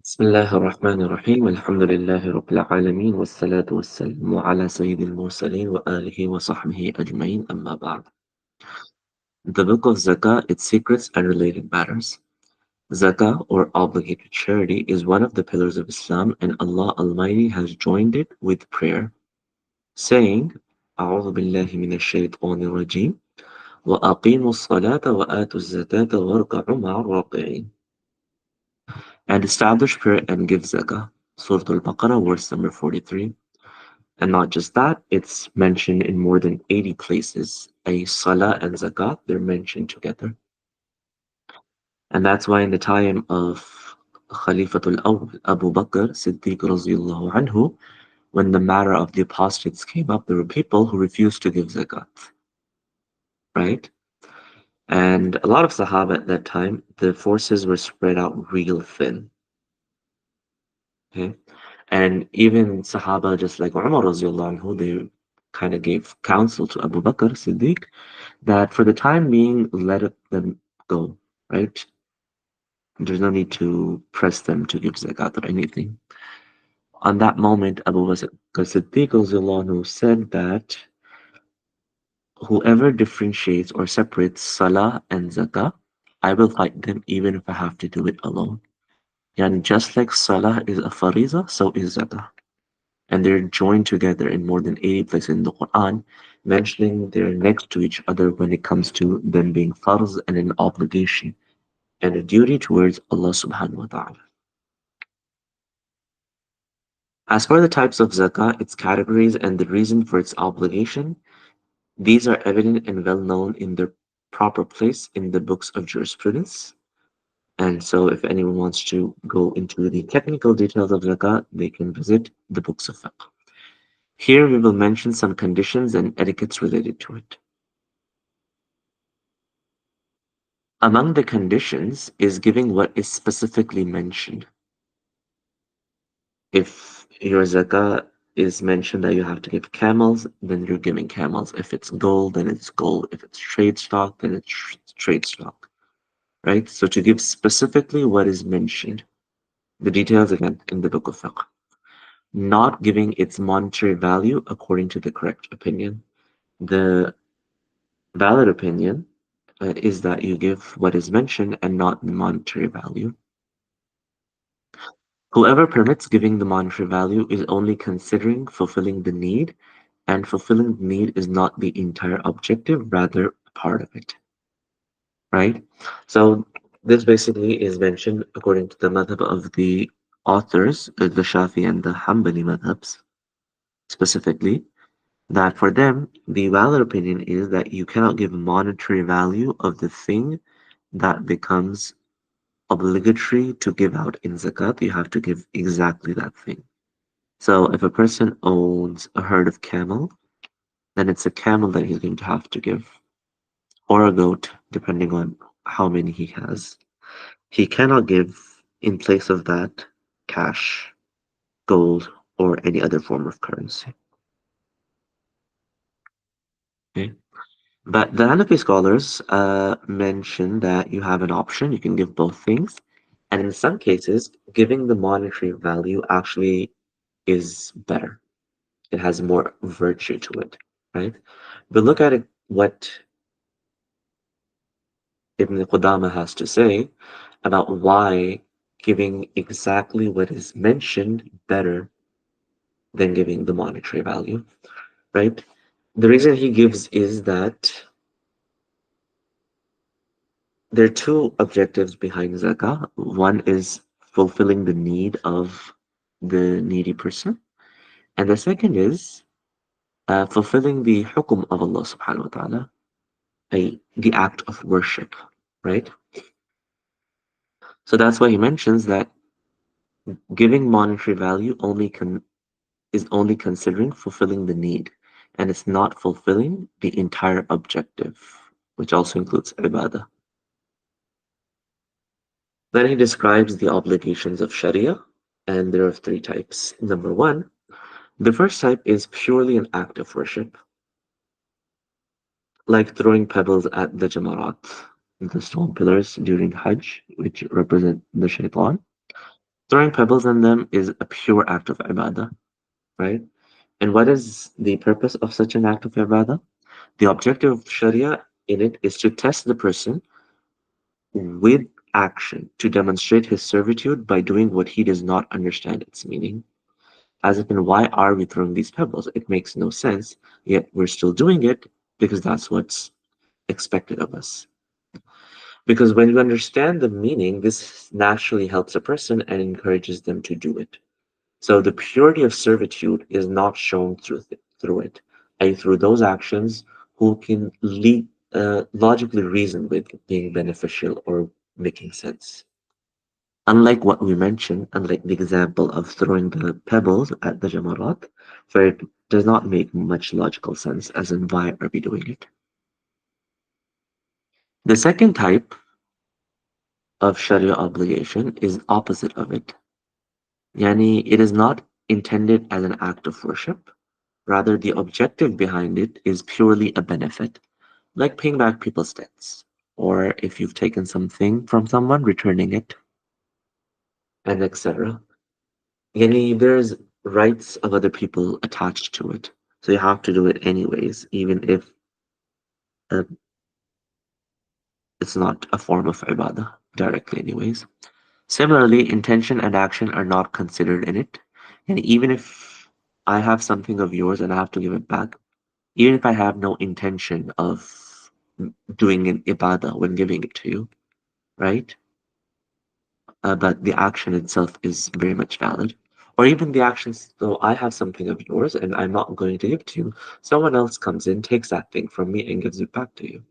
بسم الله الرحمن الرحيم الحمد لله رب العالمين والصلاة والسلام على سيد المرسلين وآله وصحبه أجمعين أما بعد. The book of Zakah, its secrets and related matters. Zakah, or obligated charity, is one of the pillars of Islam, and Allah Almighty has joined it with prayer, saying, أعوذ بالله من الشيطان الرجيم وأقيموا الصلاة وآتوا الزكاة واركعوا مع الراكعين, and establish prayer and give zakah. Surah Al-Baqarah, verse number 43. And not just that, it's mentioned in more than 80 places. Salah and zakat, they're mentioned together. And that's why in the time of Khalifatul Awwal, Abu Bakr Siddiq radiallahu anhu, when the matter of the apostates came up, there were people who refused to give zakat, right? And a lot of Sahaba at that time, the forces were spread out real thin. Okay. And even Sahaba, just like Umar radiallahu anhu, they kind of gave counsel to Abu Bakr Siddiq that for the time being, let them go, right? There's no need to press them to give zakat or anything. On that moment, Abu Bakr Siddiq radiallahu anhu said that whoever differentiates or separates salah and zakah, I will fight them even if I have to do it alone. And just like salah is a fariza, so is zakah. And they're joined together in more than 80 places in the Quran, mentioning they're next to each other when it comes to them being farz and an obligation and a duty towards Allah subhanahu wa ta'ala. As for the types of zakah, its categories, and the reason for its obligation, these are evident and well known in their proper place in the books of jurisprudence. And so, if anyone wants to go into the technical details of zakah, they can visit the books of fiqh. Here we will mention some conditions and etiquettes related to it. Among the conditions is giving what is specifically mentioned. If your zakah is mentioned that you have to give camels, then you're giving camels. If it's gold, then it's gold. If it's trade stock, then it's trade stock, right? So to give specifically what is mentioned, the details again in the book of fiqh. Not giving its monetary value according to the correct opinion. The valid opinion is that you give what is mentioned and not the monetary value. Whoever permits giving the monetary value is only considering fulfilling the need, and fulfilling the need is not the entire objective, rather part of it. Right? So this basically is mentioned according to the madhab of the authors, the Shafi and the Hanbali madhabs specifically, that for them, the valid opinion is that you cannot give monetary value of the thing that becomes obligatory to give out in zakat. You have to give exactly that thing. So if a person owns a herd of camel, then it's a camel that he's going to have to give, or a goat, depending on how many he has. He cannot give in place of that cash, gold, or any other form of currency. Okay. But the Hanafi scholars mention that you have an option, you can give both things. And in some cases, giving the monetary value actually is better. It has more virtue to it, right? But look at it, what Ibn Qudama has to say about why giving exactly what is mentioned better than giving the monetary value, right? The reason he gives is that there are two objectives behind zakah. One is fulfilling the need of the needy person, and the second is fulfilling the hukum of Allah subhanahu wa ta'ala, the act of worship, right? So that's why he mentions that giving monetary value is only considering fulfilling the need, and it's not fulfilling the entire objective, which also includes ibadah. Then he describes the obligations of Sharia, and there are three types. Number one, the first type is purely an act of worship, like throwing pebbles at the jamarat, the stone pillars during Hajj, which represent the shaitan. Throwing pebbles in them is a pure act of ibadah, right? And what is the purpose of such an act of ibadah? The objective of Sharia in it is to test the person with action, to demonstrate his servitude by doing what he does not understand its meaning. As if in, why are we throwing these pebbles? It makes no sense, yet we're still doing it because that's what's expected of us. Because when you understand the meaning, this naturally helps a person and encourages them to do it. So the purity of servitude is not shown through it, and through those actions who can logically reason with being beneficial or making sense. Unlike what we mentioned, unlike the example of throwing the pebbles at the jamarat, where it does not make much logical sense, as in why are we doing it? The second type of Sharia obligation is opposite of it. Yani, it is not intended as an act of worship. Rather, the objective behind it is purely a benefit, like paying back people's debts, or if you've taken something from someone, returning it, and etc. Yani, there's rights of other people attached to it. So you have to do it anyways, even if uh, it's not a form of ibadah directly, anyways. Similarly, intention and action are not considered in it. And even if I have something of yours and I have to give it back, even if I have no intention of doing an ibadah when giving it to you, right? But the action itself is very much valid. Or even the actions, though I have something of yours and I'm not going to give to you, someone else comes in, takes that thing from me, and gives it back to you,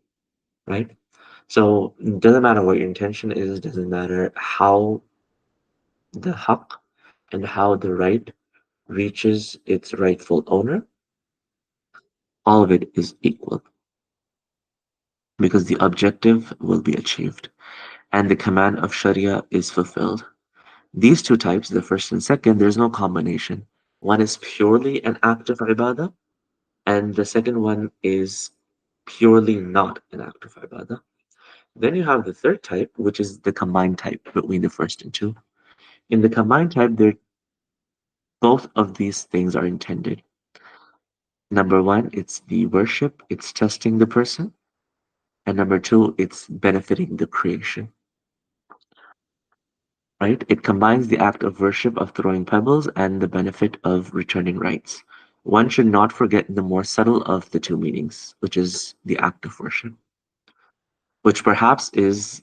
right? So it doesn't matter what your intention is, doesn't matter how the haqq and how the right reaches its rightful owner, all of it is equal because the objective will be achieved and the command of Sharia is fulfilled. These two types, the first and second, there's no combination. One is purely an act of ibadah, and the second one is purely not an act of ibadah. Then you have the third type, which is the combined type between the first and two. In the combined type, both of these things are intended. Number one, it's the worship, it's testing the person. And number two, it's benefiting the creation, right? It combines the act of worship of throwing pebbles and the benefit of returning rights. One should not forget the more subtle of the two meanings, which is the act of worship, which perhaps is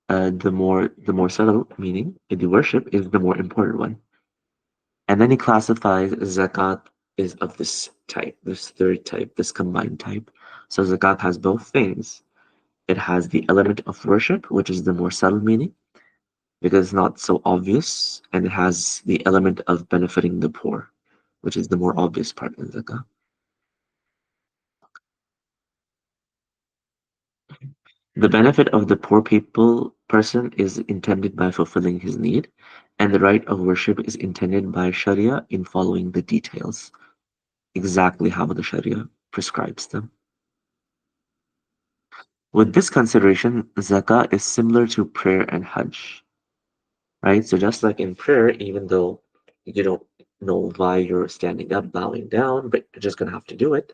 the more subtle meaning. The worship is the more important one. And then he classifies zakat is of this type, this third type, this combined type. So zakat has both things. It has the element of worship, which is the more subtle meaning, because it's not so obvious, and it has the element of benefiting the poor, which is the more obvious part in zakah. The benefit of the poor people person is intended by fulfilling his need, and the right of worship is intended by Sharia in following the details, exactly how the Sharia prescribes them. With this consideration, zakah is similar to prayer and hajj, right? So just like in prayer, even though you don't know why you're standing up, bowing down, but you're just gonna have to do it.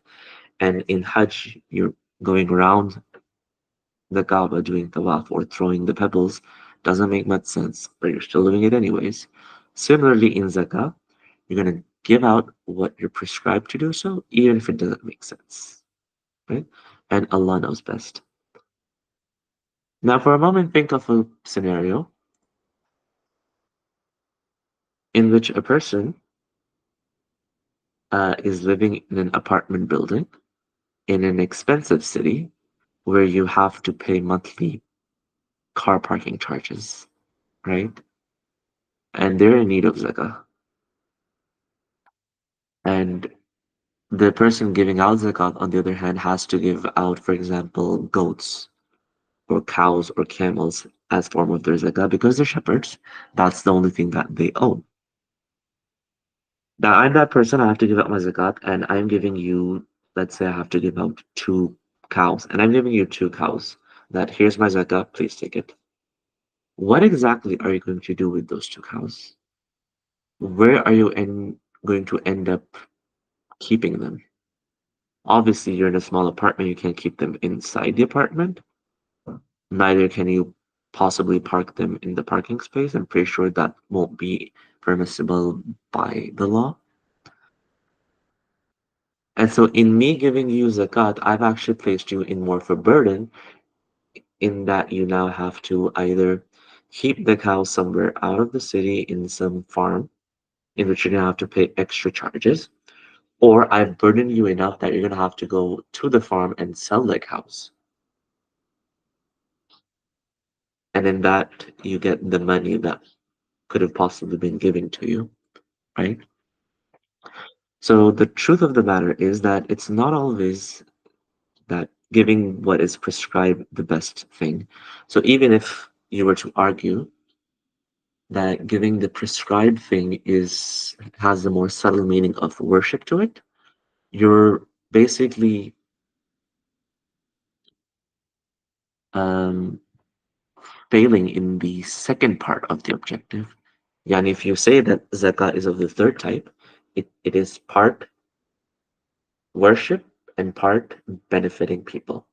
And in hajj, you're going around the Kaaba doing tawaf or throwing the pebbles. Doesn't make much sense, but you're still doing it anyways. Similarly, in zakah, you're gonna give out what you're prescribed to do so, even if it doesn't make sense, right? And Allah knows best. Now, for a moment, think of a scenario in which a person is living in an apartment building in an expensive city where you have to pay monthly car parking charges, right? And they're in need of zakah. And the person giving out zakat, on the other hand, has to give out, for example, goats or cows or camels as form of their zakah because they're shepherds. That's the only thing that they own. Now, I'm that person, I have to give out my zakat, and I'm giving you, let's say I have to give out two cows, and I'm giving you two cows. That here's my zakat, please take it. What exactly are you going to do with those two cows? Where are you going to end up keeping them? Obviously, you're in a small apartment, you can't keep them inside the apartment. Neither can you possibly park them in the parking space. I'm pretty sure that won't be permissible by the law. And so, in me giving you zakat, I've actually placed you in more of a burden in that you now have to either keep the cow somewhere out of the city in some farm in which you're going to have to pay extra charges, or I've burdened you enough that you're going to have to go to the farm and sell the cows. And in that, you get the money that could have possibly been given to you, right? So the truth of the matter is that it's not always that giving what is prescribed the best thing. So even if you were to argue that giving the prescribed thing is has a more subtle meaning of worship to it, you're basically um, failing in the second part of the objective. Yani if you say that zakah is of the third type, it is part worship and part benefiting people.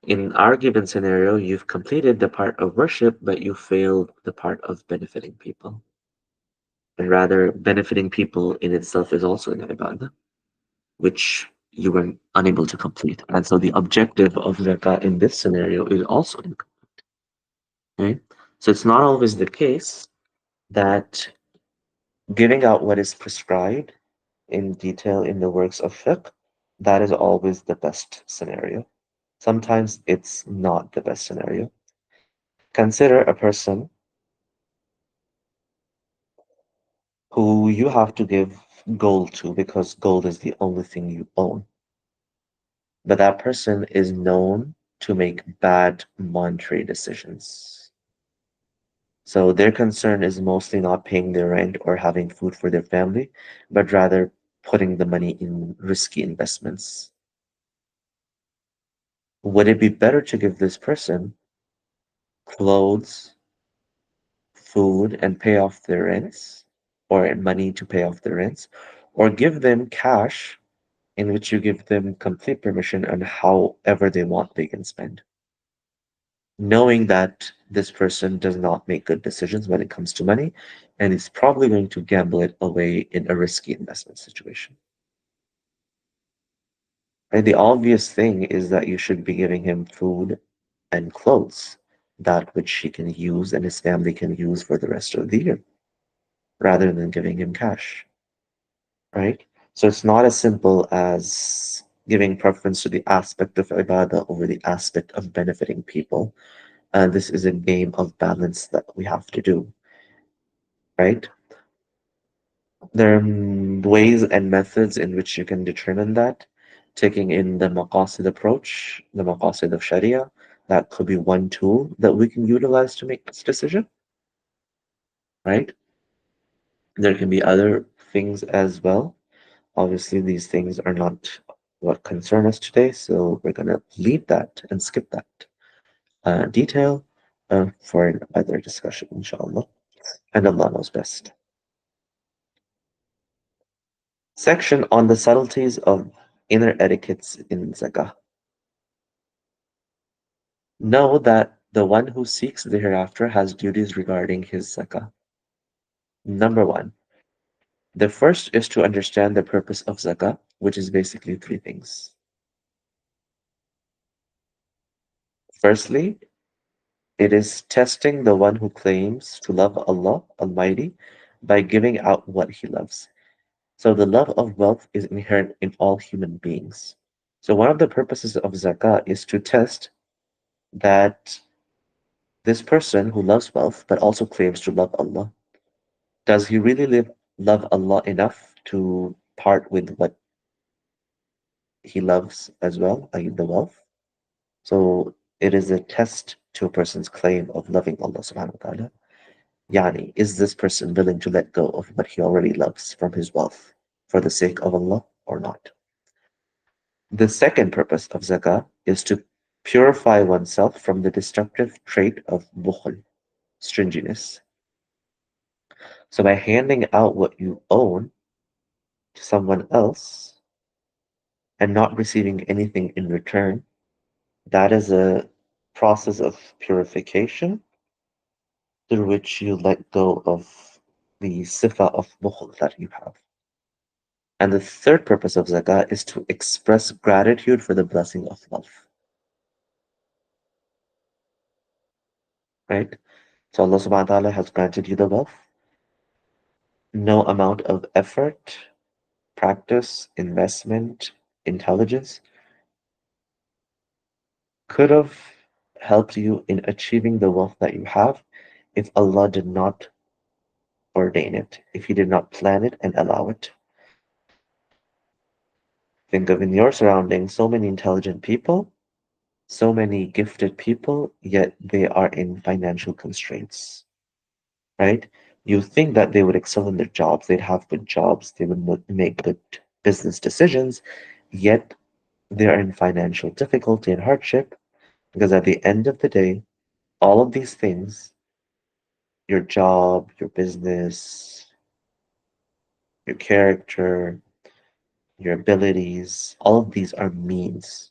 In our given scenario, you've completed the part of worship, but you failed the part of benefiting people. And rather, benefiting people in itself is also an ibadah, which you were unable to complete. And so the objective of zakah in this scenario is also incomplete. Right? So it's not always the case that giving out what is prescribed in detail in the works of fiqh, that is always the best scenario. Sometimes it's not the best scenario. Consider a person who you have to give gold to because gold is the only thing you own. But that person is known to make bad monetary decisions. So their concern is mostly not paying their rent or having food for their family, but rather putting the money in risky investments. Would it be better to give this person clothes, food, and pay off their rents, or money to pay off their rents, or give them cash in which you give them complete permission on however they want they can spend, knowing that this person does not make good decisions when it comes to money and is probably going to gamble it away in a risky investment situation. And the obvious thing is that you should be giving him food and clothes, that which he can use and his family can use for the rest of the year, rather than giving him cash, right? So it's not as simple as giving preference to the aspect of ibadah over the aspect of benefiting people. This is a game of balance that we have to do, right? There are ways and methods in which you can determine that, taking in the maqasid approach, the maqasid of Sharia. That could be one tool that we can utilize to make this decision, right? There can be other things as well. Obviously, these things are not what concern us today, so we're going to leave that and skip that detail for another discussion, inshallah. And Allah knows best. Section on the subtleties of inner etiquettes in zakah. Know that the one who seeks the hereafter has duties regarding his zakah. Number one, the first is to understand the purpose of zakah, which is basically three things. Firstly, it is testing the one who claims to love Allah Almighty by giving out what he loves. So the love of wealth is inherent in all human beings. So one of the purposes of zakah is to test that this person who loves wealth but also claims to love Allah, does he really love Allah enough to part with what he loves as well, i.e. the wealth? So it is a test to a person's claim of loving Allah subhanahu wa ta'ala. Yani, is this person willing to let go of what he already loves from his wealth for the sake of Allah or not? The second purpose of zakah is to purify oneself from the destructive trait of bukhl. stringiness. So by handing out what you own to someone else and not receiving anything in return, that is a process of purification through which you let go of the sifa of bukhl that you have. And the third purpose of zakah is to express gratitude for the blessing of wealth, right? So Allah subhanahu wa ta'ala has granted you the wealth. No amount of effort, practice, investment, intelligence could have helped you in achieving the wealth that you have if Allah did not ordain it, if He did not plan it and allow it. Think of in your surroundings so many intelligent people, so many gifted people, yet they are in financial constraints, right? You think that they would excel in their jobs, they'd have good jobs, they would make good business decisions, yet they are in financial difficulty and hardship because at the end of the day, all of these things, your job, your business, your character, your abilities, all of these are means.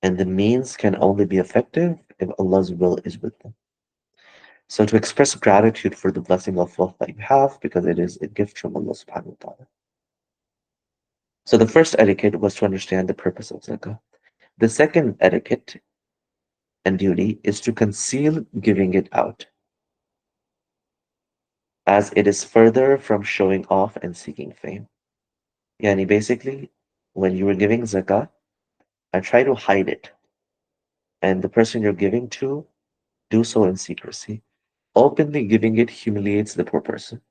And the means can only be effective if Allah's will is with them. So to express gratitude for the blessing of wealth that you have, because it is a gift from Allah subhanahu wa ta'ala. So the first etiquette was to understand the purpose of zakah. The second etiquette and duty is to conceal giving it out, as it is further from showing off and seeking fame. Yani basically, when you were giving zakah, I try to hide it, and the person you're giving to, do so in secrecy. Openly giving it humiliates the poor person.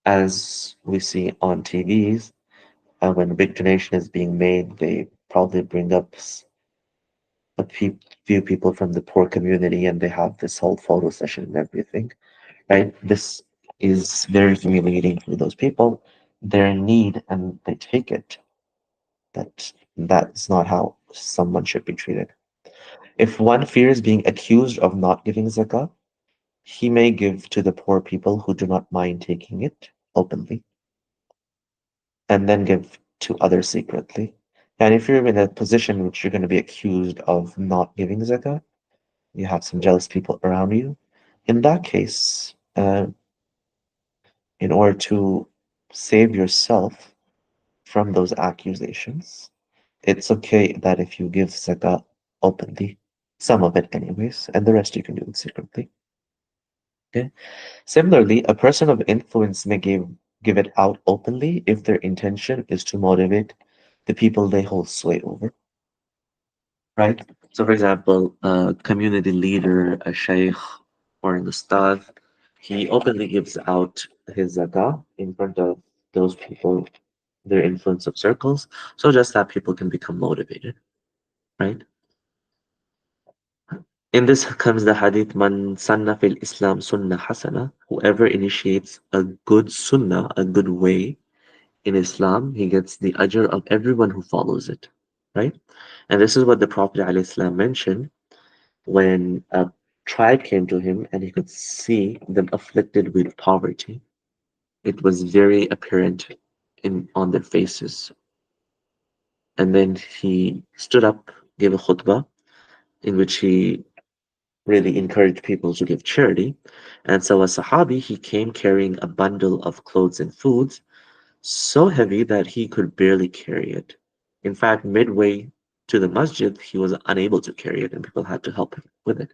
As we see on TVs, when a big donation is being made, they probably bring up a few people from the poor community and they have this whole photo session and everything, right? This is very humiliating for those people. They're in need and they take it. That's not how someone should be treated. If one fears being accused of not giving zakah, he may give to the poor people who do not mind taking it openly and then give to others secretly. And if you're in a position in which you're going to be accused of not giving zakah, you have some jealous people around you. In that case, in order to save yourself from those accusations, it's okay that if you give zakah openly, some of it anyways, and the rest you can do it secretly. Okay. Similarly, a person of influence may give it out openly if their intention is to motivate the people they hold sway over. Right? So, for example, a community leader, a sheikh, or an ustad, he openly gives out his zakah in front of those people, their influence of circles, so just that people can become motivated, right? In this comes the hadith, Man sanna fil Islam sunnah hasana, whoever initiates a good sunnah, a good way in Islam, he gets the ajr of everyone who follows it, right? And this is what the Prophet ﷺ mentioned when a tribe came to him and he could see them afflicted with poverty. It was very apparent in on their faces. And then he stood up, gave a khutbah in which he really encouraged people to give charity. And so a Sahabi, he came carrying a bundle of clothes and foods so heavy that he could barely carry it. In fact, midway to the masjid, he was unable to carry it and people had to help him with it.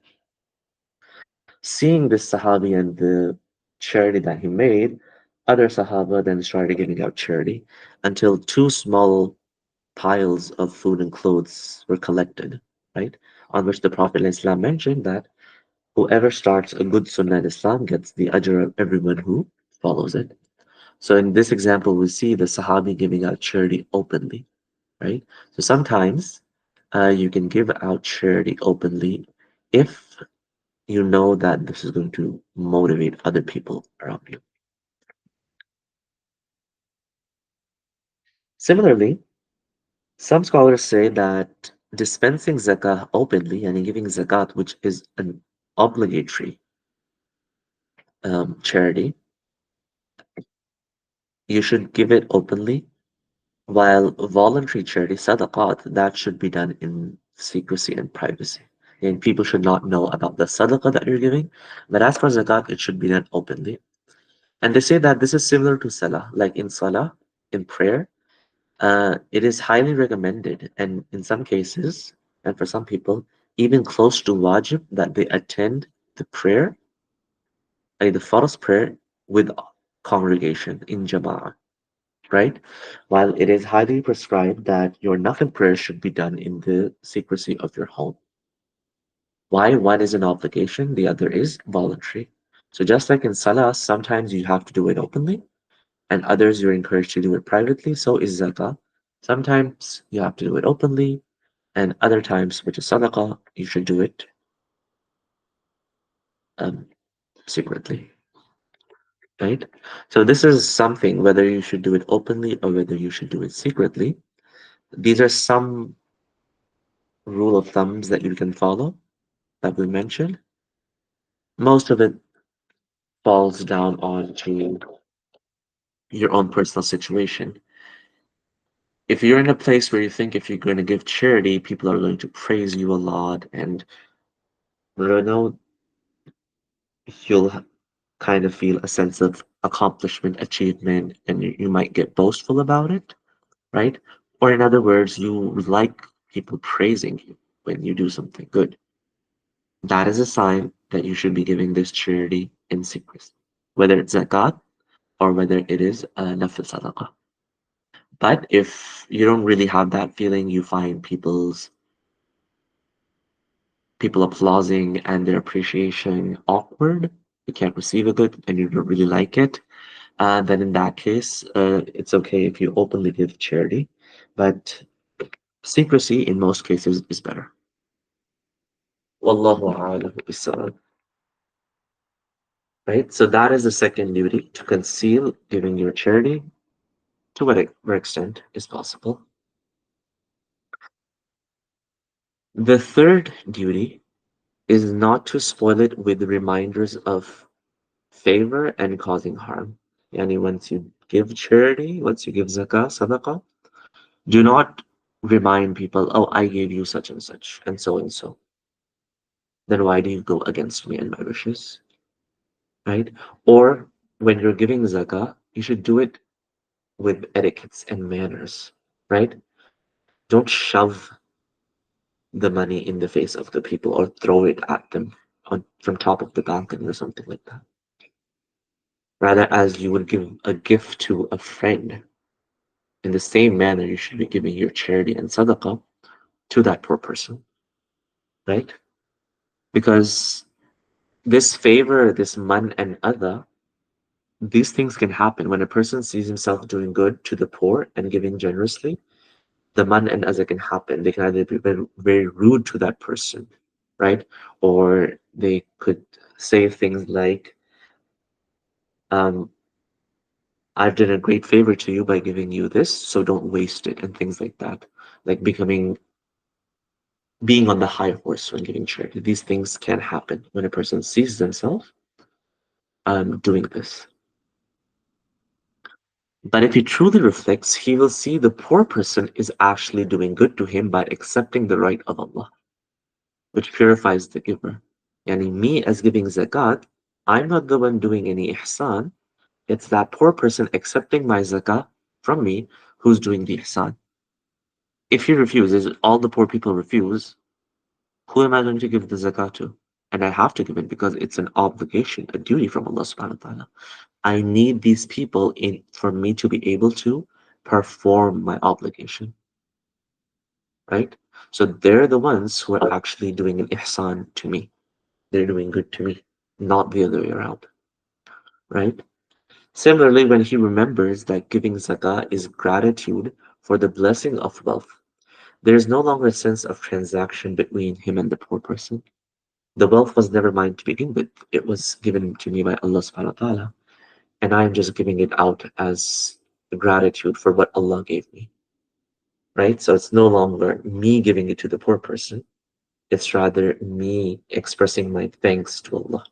Seeing this Sahabi and the charity that he made, other Sahaba then started giving out charity until two small piles of food and clothes were collected, right? On which the Prophet ﷺ mentioned that whoever starts a good sunnah in Islam gets the ajr of everyone who follows it. So in this example, we see the Sahabi giving out charity openly, right? So sometimes you can give out charity openly if you know that this is going to motivate other people around you. Similarly, some scholars say that dispensing zakah openly and giving zakat, which is an obligatory charity, you should give it openly, while voluntary charity, sadaqat, that should be done in secrecy and privacy. And people should not know about the sadaqah that you're giving. But as for zakat, it should be done openly. And they say that this is similar to salah, like in salah, in prayer. It is highly recommended, and in some cases, and for some people, even close to wajib, that they attend the prayer, like the farz prayer, with congregation in jama'ah, right? While it is highly prescribed that your nafil prayer should be done in the secrecy of your home. Why? One is an obligation, the other is voluntary. So just like in salah, sometimes you have to do it openly, and others you're encouraged to do it privately. So is zakah. Sometimes you have to do it openly, and other times, which is sadaqah, you should do it um, secretly, right? So this is something, whether you should do it openly or whether you should do it secretly. These are some rule of thumbs that you can follow that we mentioned. Most of it falls down onto your own personal situation. If you're in a place where you think if you're going to give charity, people are going to praise you a lot, and you know, you'll kind of feel a sense of accomplishment, achievement, and you might get boastful about it, right? Or in other words, you like people praising you when you do something good. That is a sign that you should be giving this charity in secret, whether it's zakat or whether it is a nafil sadaqah. But if you don't really have that feeling, you find people applauding and their appreciation awkward, you can't receive a good and you don't really like it, then in that case, it's okay if you openly give charity, but secrecy in most cases is better. Wallahu a'lam bissawab. Right? So that is the second duty, to conceal giving your charity to whatever extent is possible. The third duty is not to spoil it with reminders of favor and causing harm. Yani once you give charity, once you give zakah, sadaqah, do not remind people, oh, I gave you such and such, and so and so. Then why do you go against me and my wishes? Right? Or when you're giving zakah, you should do it with etiquettes and manners, right? Don't shove the money in the face of the people or throw it at them from top of the balcony or something like that. Rather, as you would give a gift to a friend, in the same manner, you should be giving your charity and sadaqah to that poor person, right? Because this favor, this man and other, these things can happen when a person sees himself doing good to the poor and giving generously. The man and other can happen. They can either be very, very rude to that person, right? Or they could say things like, um, I've done a great favor to you by giving you this, so don't waste it, and things like that. Like being on the high horse when giving charity. These things can happen when a person sees themselves doing this. But if he truly reflects, he will see the poor person is actually doing good to him by accepting the right of Allah, which purifies the giver. Yani me as giving zakat, I'm not the one doing any ihsan. It's that poor person accepting my zakah from me who's doing the ihsan. If he refuses, all the poor people refuse, who am I going to give the zakah to? And I have to give it because it's an obligation, a duty from Allah subhanahu wa ta'ala. I need these people in for me to be able to perform my obligation, right? So they're the ones who are actually doing an ihsan to me. They're doing good to me, not the other way around, right? Similarly, when he remembers that giving zakah is gratitude for the blessing of wealth, there is no longer a sense of transaction between him and the poor person. The wealth was never mine to begin with. It was given to me by Allah subhanahu wa ta'ala. And I am just giving it out as gratitude for what Allah gave me. right? So it's no longer me giving it to the poor person, it's rather me expressing my thanks to Allah.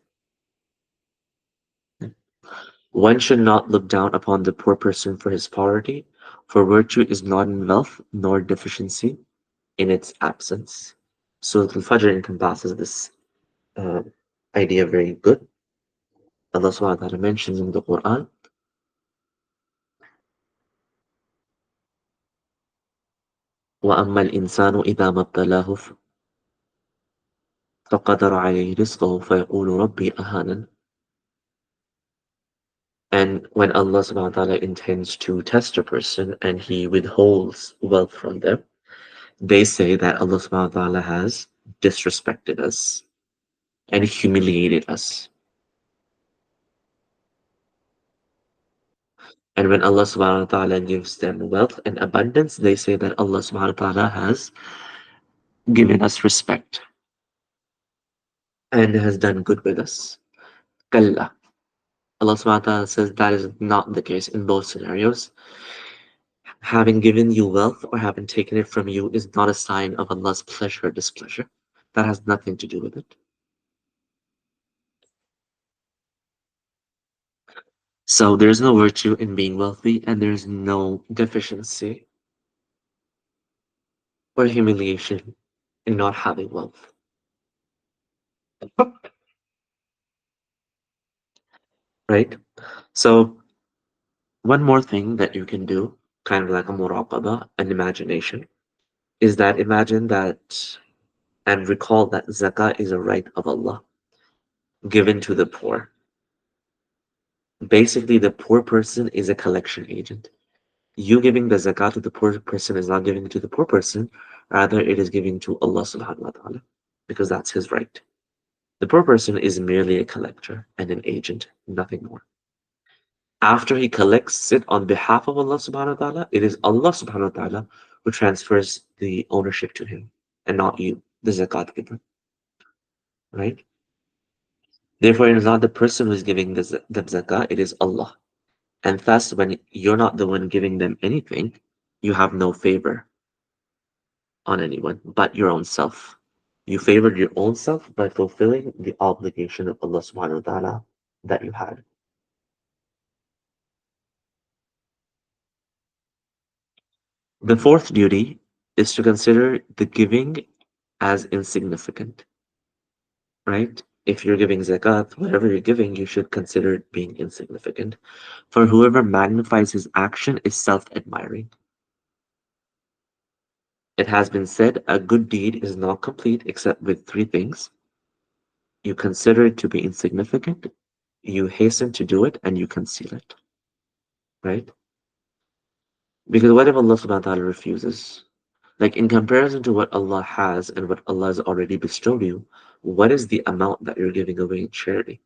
One should not look down upon the poor person for his poverty, for virtue is not in wealth nor deficiency in its absence. So Al-Fajr encompasses this uh, idea very good. Allah subhanahu wa ta'ala mentions in the Quran, وَأَمَّا الْإِنسَانُ إِذَا مَا ابْتَلَاهُ فَقَدَرَ عَلَيْهِ رِزْقَهُ فَيَقُولُ رَبِّي أَهَانَنِ. And when Allah subhanahu wa ta'ala intends to test a person and He withholds wealth from them, they say that Allah subhanahu wa ta'ala has disrespected us and humiliated us. And when Allah subhanahu wa ta'ala gives them wealth and abundance, they say that Allah subhanahu wa ta'ala has given us respect and has done good with us. Kalla. Allah subhanahu wa ta'ala says that is not the case in both scenarios. Having given you wealth or having taken it from you is not a sign of Allah's pleasure or displeasure. That has nothing to do with it. So there's no virtue in being wealthy, and there's no deficiency or humiliation in not having wealth. Right? So one more thing that you can do, kind of like a muraqabah, an imagination, is that imagine that and recall that zakah is a right of Allah given to the poor. Basically, the poor person is a collection agent. You giving the zakah to the poor person is not giving it to the poor person, rather it is giving to Allah subhanahu wa ta'ala, because that's his right. The poor person is merely a collector and an agent, nothing more. After he collects it on behalf of Allah subhanahu wa ta'ala, it is Allah subhanahu wa ta'ala who transfers the ownership to him and not you, the zakat giver, right? Therefore, it is not the person who is giving the zakah, it is Allah. And thus, when you're not the one giving them anything, you have no favor on anyone but your own self. You favored your own self by fulfilling the obligation of Allah subhanahu wa ta'ala that you had. The fourth duty is to consider the giving as insignificant, right? If you're giving zakat, whatever you're giving, you should consider it being insignificant. For whoever magnifies his action is self-admiring. It has been said, a good deed is not complete except with three things. You consider it to be insignificant, you hasten to do it, and you conceal it, right? Because what if Allah subhanahu wa ta'ala refuses? Like in comparison to what Allah has and what Allah has already bestowed you, what is the amount that you're giving away in charity?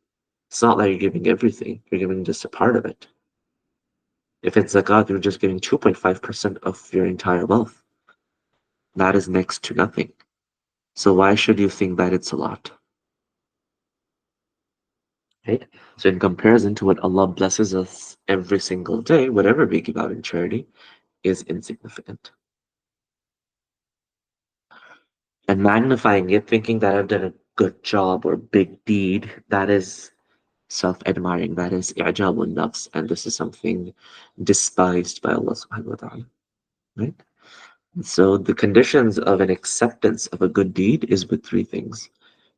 It's not like you're giving everything, you're giving just a part of it. If it's zakat, you're just giving 2.5% of your entire wealth. That is next to nothing. So why should you think that it's a lot? Right? So in comparison to what Allah blesses us every single day, whatever we give out in charity is insignificant. And magnifying it, thinking that I've done a good job or big deed, that is self-admiring, that is i'jabun nafs, and this is something despised by Allah subhanahu wa ta'ala. Right? So the conditions of an acceptance of a good deed is with three things.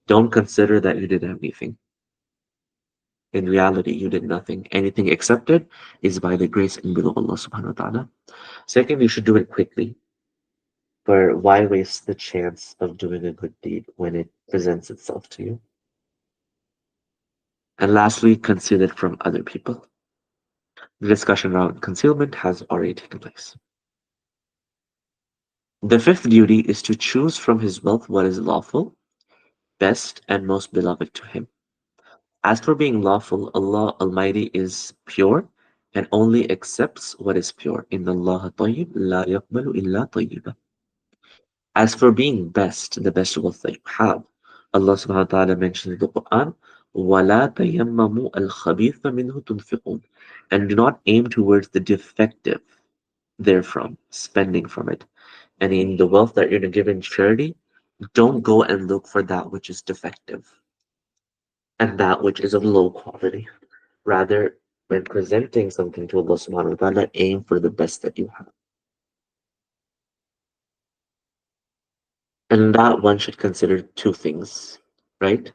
Don't consider that you did anything. In reality, you did nothing. Anything accepted is by the grace and will of Allah subhanahu wa ta'ala. Second, you should do it quickly. For why waste the chance of doing a good deed when it presents itself to you? And lastly, conceal it from other people. The discussion around concealment has already taken place. The fifth duty is to choose from his wealth what is lawful, best, and most beloved to him. As for being lawful, Allah Almighty is pure and only accepts what is pure. Inna Allah tayyib la yaqbalu illa tayyiba. As for being best, the best wealth that you have, Allah subhanahu wa ta'ala mentions in the Quran, وَلَا تَيَمَّمُوا الْخَبِيثَ مِنْهُ تُنْفِقُونَ, and do not aim towards the defective therefrom, spending from it. And in the wealth that you're going to give in charity, don't go and look for that which is defective and that which is of low quality. Rather, when presenting something to Allah subhanahu wa ta'ala, aim for the best that you have. And that one should consider two things, right?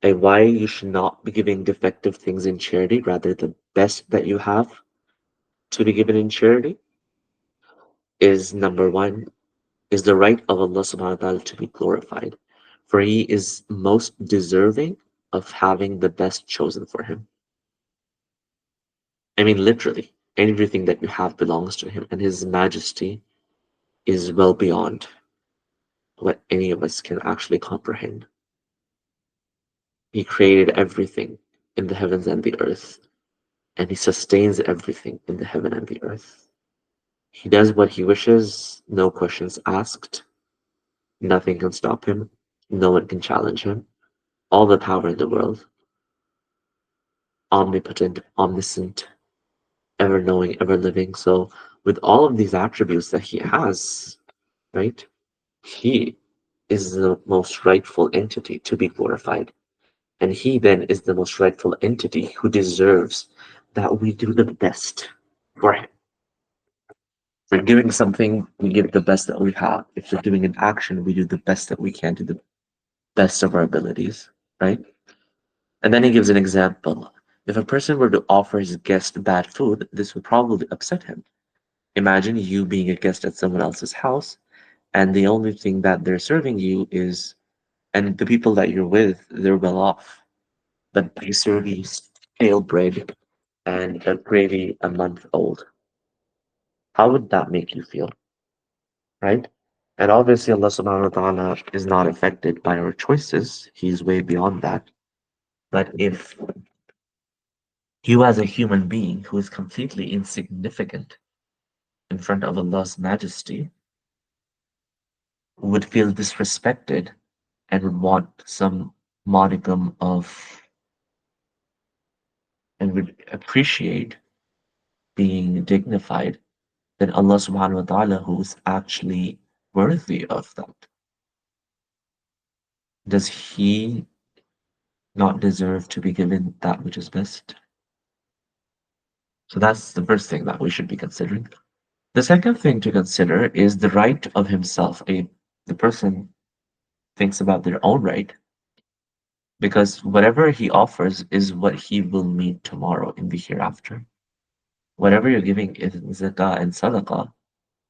And why you should not be giving defective things in charity, rather the best that you have to be given in charity is number one, is the right of Allah subhanahu wa ta'ala to be glorified. For He is most deserving of having the best chosen for Him. I mean, literally, everything that you have belongs to Him, and His majesty is well beyond what any of us can actually comprehend. He created everything in the heavens and the earth, and He sustains everything in the heaven and the earth. He does what He wishes, no questions asked. Nothing can stop Him. No one can challenge Him. All the power in the world. Omnipotent, omniscient, ever knowing, ever living. So, with all of these attributes that He has, right, He is the most rightful entity to be glorified. And He then is the most rightful entity who deserves that we do the best for Him. If we're giving something, we give the best that we have. If we're doing an action, we do the best that we can to the best of our abilities, right? And then he gives an example. If a person were to offer his guest bad food, this would probably upset him. Imagine you being a guest at someone else's house, and the only thing that they're serving you is, and the people that you're with, they're well off, but they serve you stale bread and a gravy a month old. How would that make you feel, right? And obviously, Allah subhanahu wa ta'ala is not affected by our choices. He's way beyond that. But if you, as a human being who is completely insignificant in front of Allah's majesty, would feel disrespected and would want some modicum of, and would appreciate being dignified, then Allah subhanahu wa ta'ala, who is actually worthy of that, does He not deserve to be given that which is best? So that's the first thing that we should be considering. The second thing to consider is the right of himself. The person thinks about their own right, because whatever he offers is what he will meet tomorrow in the hereafter. Whatever you're giving in zakah and sadaqah,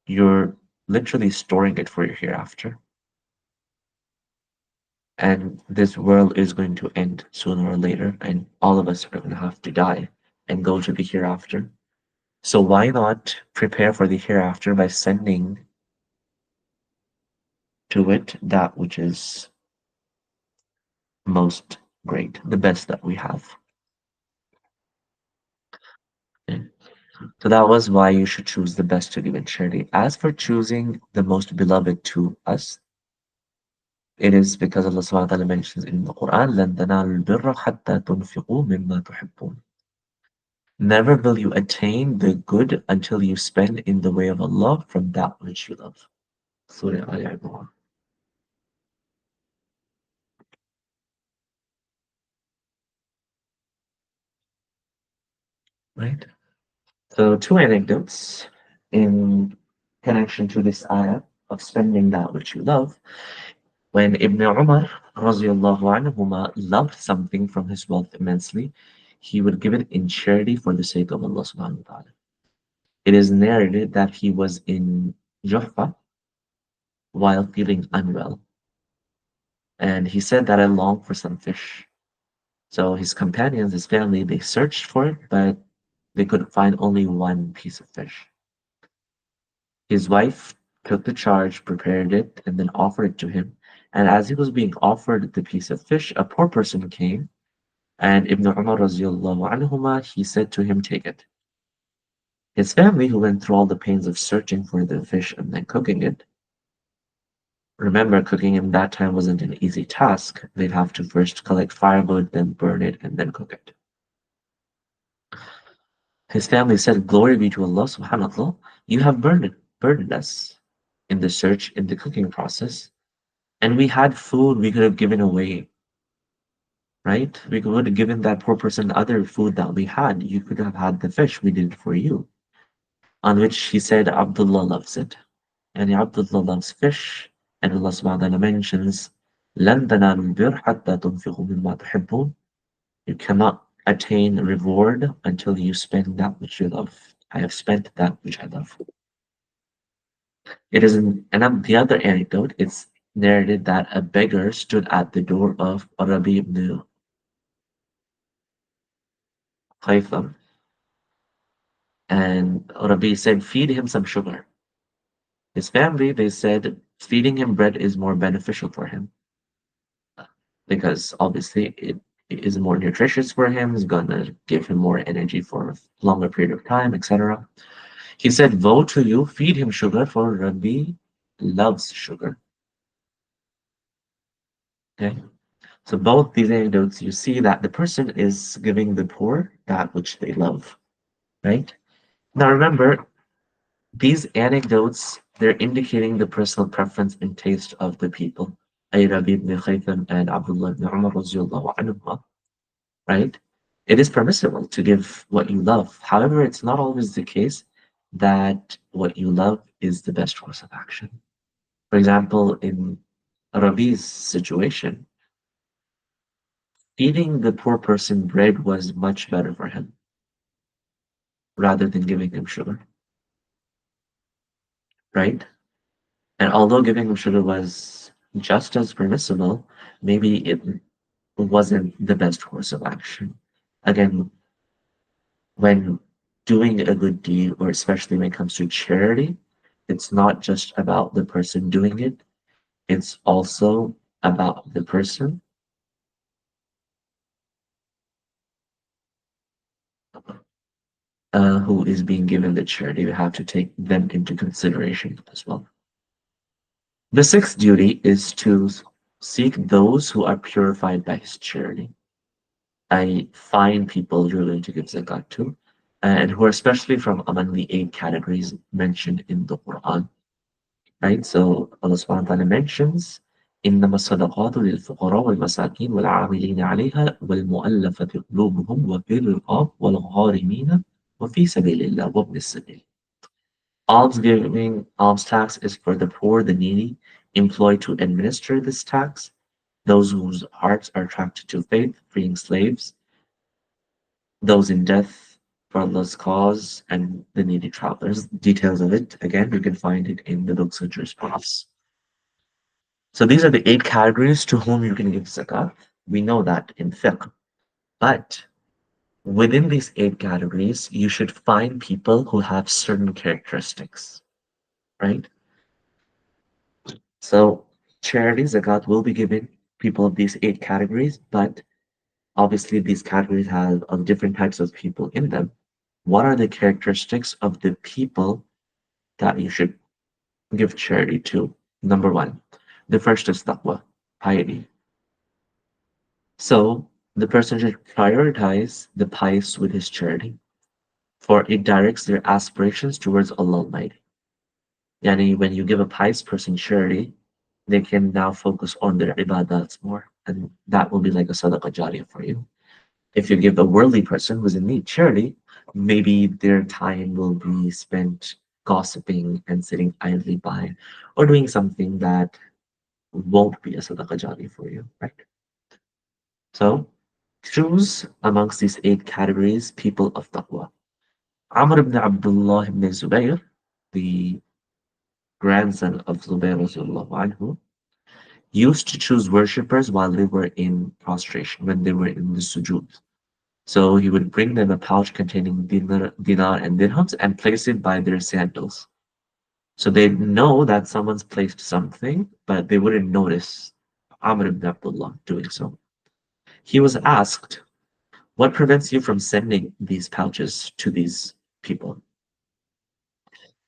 you're literally storing it for your hereafter. And this world is going to end sooner or later, and all of us are going to have to die and go to the hereafter. So why not prepare for the hereafter by sending to it that which is most great, the best that we have? Okay. So that was why you should choose the best to give in charity. As for choosing the most beloved to us, it is because Allah subhanahu wa ta'ala mentions in the Quran, لَن تَنَالُوا الْبِرَّ حَتَّى تُنْفِقُوا مِمَّا تُحِبُّونَ. Never will you attain the good until you spend in the way of Allah from that which you love. Surah Al-Imran. Right? So two anecdotes in connection to this ayah of spending that which you love. When Ibn Umar radiallahu anhuma loved something from his wealth immensely, he would give it in charity for the sake of Allah subhanahu wa ta'ala. It is narrated that he was in Juhfa while feeling unwell, and he said that I long for some fish. So his companions, his family, they searched for it, but they could find only one piece of fish. His wife took the charge, prepared it, and then offered it to him. And as he was being offered the piece of fish, a poor person came, and Ibn Umar radiallahu anhuma, he said to him, take it. His family, who went through all the pains of searching for the fish and then cooking it, remember, cooking in that time wasn't an easy task. They'd have to first collect firewood, then burn it, and then cook it. His family said, glory be to Allah subhanallah. You have burdened us in the search, in the cooking process, and we had food we could have given away, right? We could have given that poor person other food that we had. You could have had the fish we did for you. On which he said, Abdullah loves it. And Abdullah loves fish. And Allah subhanahu wa ta'ala mentions, لَن تَنَالُوا الْبِرَّ حَتَّى تُنْفِقُوا مِمَّا تُحِبُّونَ. You cannot attain reward until you spend that which you love. I have spent that which I love. It is and the other anecdote, it's narrated that a beggar stood at the door of Rabi ibn Khaytham, and Rabi said, feed him some sugar. His family, they said, feeding him bread is more beneficial for him because obviously it is more nutritious for him, it's gonna give him more energy for a longer period of time, etc. He said, woe to you, feed him sugar, for Rabi loves sugar. Okay. So both these anecdotes, you see that the person is giving the poor that which they love, right? Now remember, these anecdotes, they're indicating the personal preference and taste of the people. Ay Rabi ibn Khaytham and Abdullah ibn Umar radiallahu anhuma, right? It is permissible to give what you love. However, it's not always the case that what you love is the best course of action. For example, in Rabi's situation, feeding the poor person bread was much better for him rather than giving him sugar, right? And although giving him sugar was just as permissible, maybe it wasn't the best course of action. Again, when doing a good deed, or especially when it comes to charity, it's not just about the person doing it, it's also about the person who is being given the charity. We have to take them into consideration as well. The sixth duty is to seek those who are purified by his charity. I find people you're going to give zakat to, and who are especially from among the eight categories mentioned in the Quran. Right? So Allah subhanahu wa ta'ala mentions إنما الصدقات للفقراء والمساكين والعاملين عليها والمؤلفة قلوبهم وفي الرقاب والغارمين وفي سبيل الله وابن السبيل. Almsgiving, alms tax is for the poor, the needy, employed to administer this tax, those whose hearts are attracted to faith, freeing slaves, those in death for Allah's cause, and the needy travelers. Details of it, again, you can find it in the books of jurisprudence. So these are the eight categories to whom you can give zakat. We know that in fiqh. But within these eight categories, you should find people who have certain characteristics, right? So charity zakat will be given people of these eight categories, but obviously these categories have different types of people in them. What are the characteristics of the people that you should give charity to? Number one, the first is taqwa, piety. So the person should prioritize the pious with his charity, for it directs their aspirations towards Allah Almighty. Yani when you give a pious person charity, they can now focus on their ibadats more, and that will be like a sadaqah jariyah for you. If you give a worldly person who's in need charity, maybe their time will be spent gossiping and sitting idly by, or doing something that won't be a sadaqah jariyah for you, right? So choose amongst these eight categories people of taqwa. Amr ibn Abdullah ibn Zubayr, the grandson of Zubayr radiallahu anhu, used to choose worshippers while they were in prostration, when they were in the sujood. So he would bring them a pouch containing dinar and dirhams and place it by their sandals. So they know that someone's placed something, but they wouldn't notice Amr ibn Abdullah doing so. He was asked, what prevents you from sending these pouches to these people?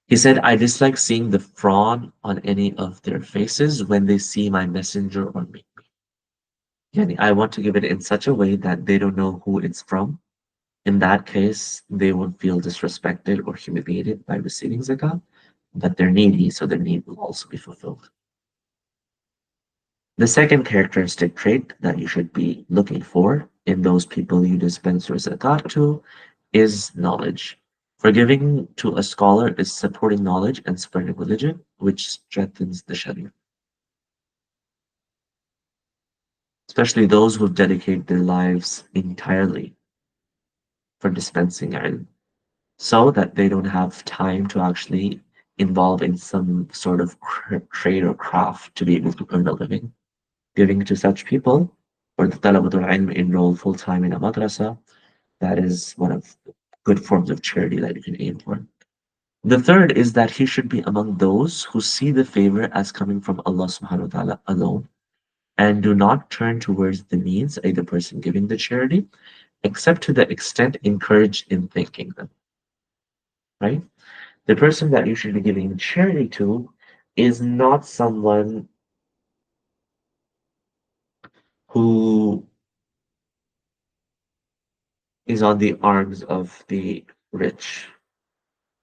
He said, I dislike seeing the frown on any of their faces when they see my messenger or me. Yani, I want to give it in such a way that they don't know who it's from, In that case, they won't feel disrespected or humiliated by receiving zakah, but they're needy, so their need will also be fulfilled. The second characteristic trait that you should be looking for in those people you dispense your zakat to is knowledge. For giving to a scholar is supporting knowledge and spreading religion, which strengthens the Sharia. Especially those who dedicate their lives entirely for dispensing ilm, so that they don't have time to actually involve in some sort of trade or craft to be able to earn a living. Giving to such people, or the talabatul ilm enroll full-time in a madrasa, that is one of the good forms of charity that you can aim for. The third is that he should be among those who see the favor as coming from Allah subhanahu wa ta'ala alone and do not turn towards the means, either person giving the charity, except to the extent encouraged in thanking them. Right? The person that you should be giving charity to is not someone who is on the arms of the rich.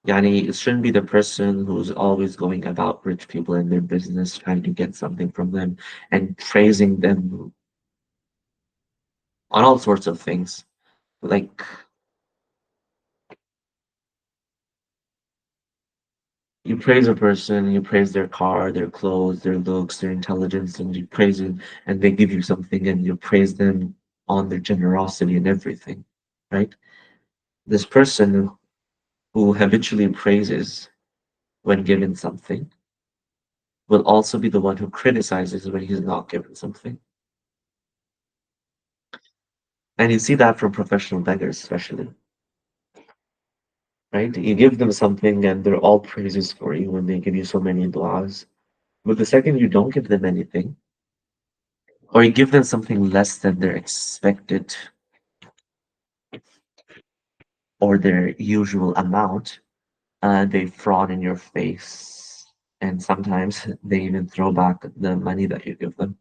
Yani, it shouldn't be the person who's always going about rich people and their business, trying to get something from them and praising them on all sorts of things. Like, you praise a person, you praise their car, their clothes, their looks, their intelligence, and you praise it, and they give you something, and you praise them on their generosity and everything, right? This person who habitually praises when given something will also be the one who criticizes when he's not given something. And you see that from professional beggars, especially, right? You give them something and they're all praises for you when they give you so many du'as. But the second you don't give them anything, or you give them something less than their expected or their usual amount, they fraud in your face. And sometimes they even throw back the money that you give them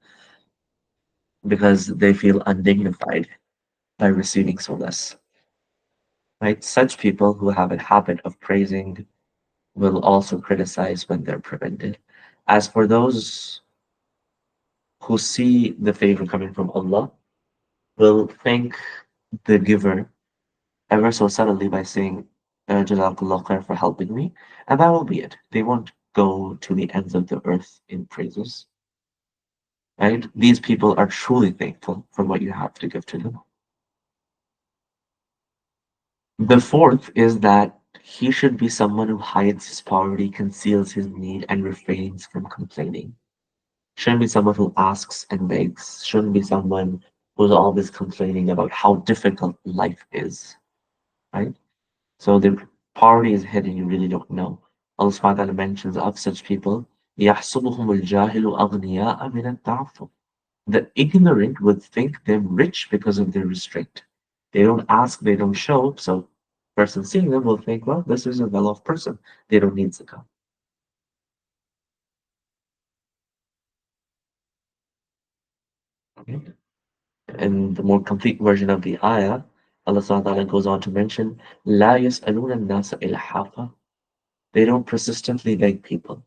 because they feel undignified by receiving so less. Right? Such people who have a habit of praising will also criticize when they're prevented. As for those who see the favor coming from Allah, will thank the giver ever so subtly by saying, Jazakallah khair for helping me, and that will be it. They won't go to the ends of the earth in praises. Right? These people are truly thankful for what you have to give to them. The fourth is that he should be someone who hides his poverty, conceals his need, and refrains from complaining. Shouldn't be someone who asks and begs. Shouldn't be someone who's always complaining about how difficult life is. Right? So the poverty is hidden, you really don't know. Allah subhanahu wa ta'ala mentions of such people, يَحْسُبُهُمُ الْجَاهِلُ أَغْنِيَاءَ مِنَ التَّعَفُّفِ. The ignorant would think them rich because of their restraint. They don't ask, they don't show, so person seeing them will think, well, this is a well-off person. They don't need zakah. Okay? And the more complete version of the ayah, Allah subhanahu wa ta'ala goes on to mention, لَا يَسْأَلُونَ النَّاسَ إِلْحَافًا. They don't persistently beg people.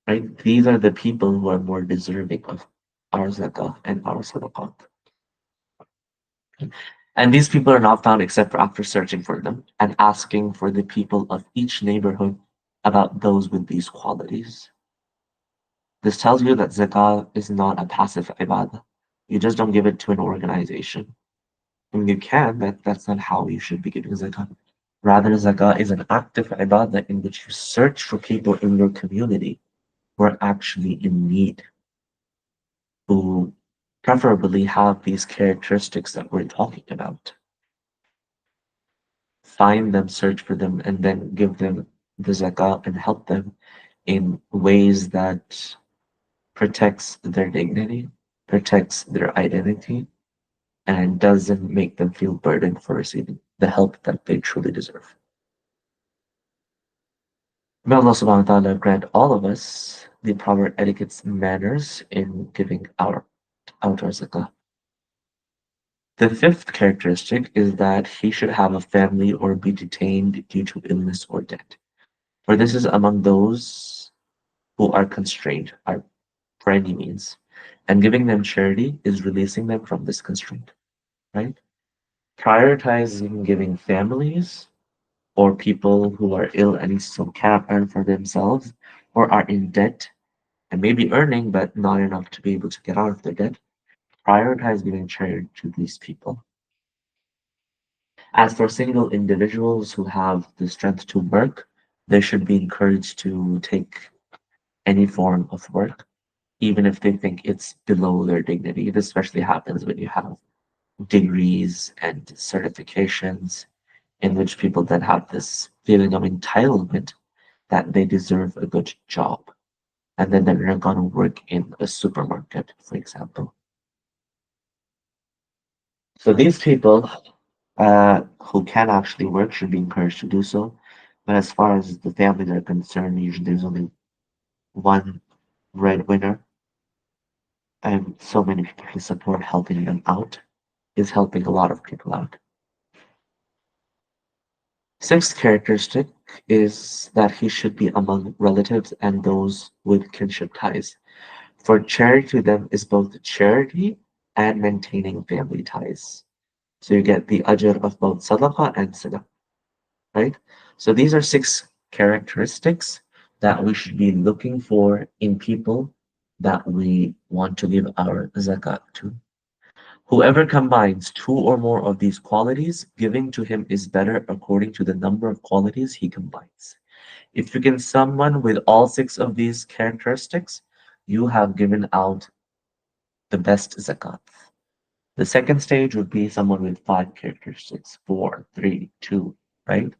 Right? These are the people who are more deserving of our zakah and our sadaqat. And these people are not found except for after searching for them and asking for the people of each neighborhood about those with these qualities. This tells you that zakah is not a passive ibadah. You just don't give it to an organization. I mean, you can, but that's not how you should be giving zakah. Rather, zakah is an active ibadah in which you search for people in your community who are actually in need, who preferably have these characteristics that we're talking about. Find them, search for them, and then give them the zakah and help them in ways that protects their dignity, protects their identity, and doesn't make them feel burdened for receiving the help that they truly deserve. May Allah subhanahu wa ta'ala grant all of us the proper etiquettes, manners in giving out our zakah. The fifth characteristic is that he should have a family or be detained due to illness or death. For this is among those who are constrained, are for any means. And giving them charity is releasing them from this constraint, right? Prioritizing giving families or people who are ill and so cannot earn for themselves or are in debt and maybe earning but not enough to be able to get out of their debt. Prioritize giving charity to these people. As for single individuals who have the strength to work, they should be encouraged to take any form of work, even if they think it's below their dignity. This especially happens when you have degrees and certifications, in which people then have this feeling of entitlement that they deserve a good job. And then they're going to work in a supermarket, for example. So these people who can actually work should be encouraged to do so. But as far as the families are concerned, usually there's only one breadwinner, and so many people who support helping them out is helping a lot of people out. Sixth characteristic is that he should be among relatives and those with kinship ties. For charity to them is both charity and maintaining family ties. So you get the ajr of both sadaqah and sadaqah, right? So these are six characteristics that we should be looking for in people that we want to give our zakat to. Whoever combines two or more of these qualities, giving to him is better according to the number of qualities he combines. If you can someone with all six of these characteristics, you have given out the best zakat. The second stage would be someone with five characteristics, four, three, two, right?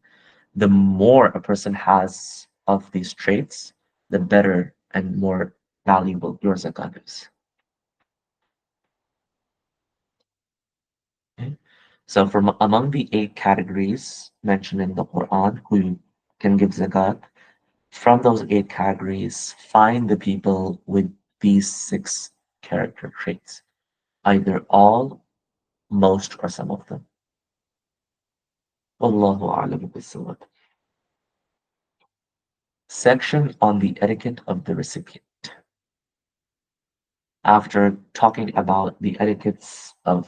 The more a person has of these traits, the better and more valuable your zakat is. Okay? So from among the eight categories mentioned in the Quran who can give zakat, from those eight categories, find the people with these six character traits, either all, most, or some of them. Wallahu a'lam bisawab. Section on the etiquette of the recipient. After talking about the etiquettes of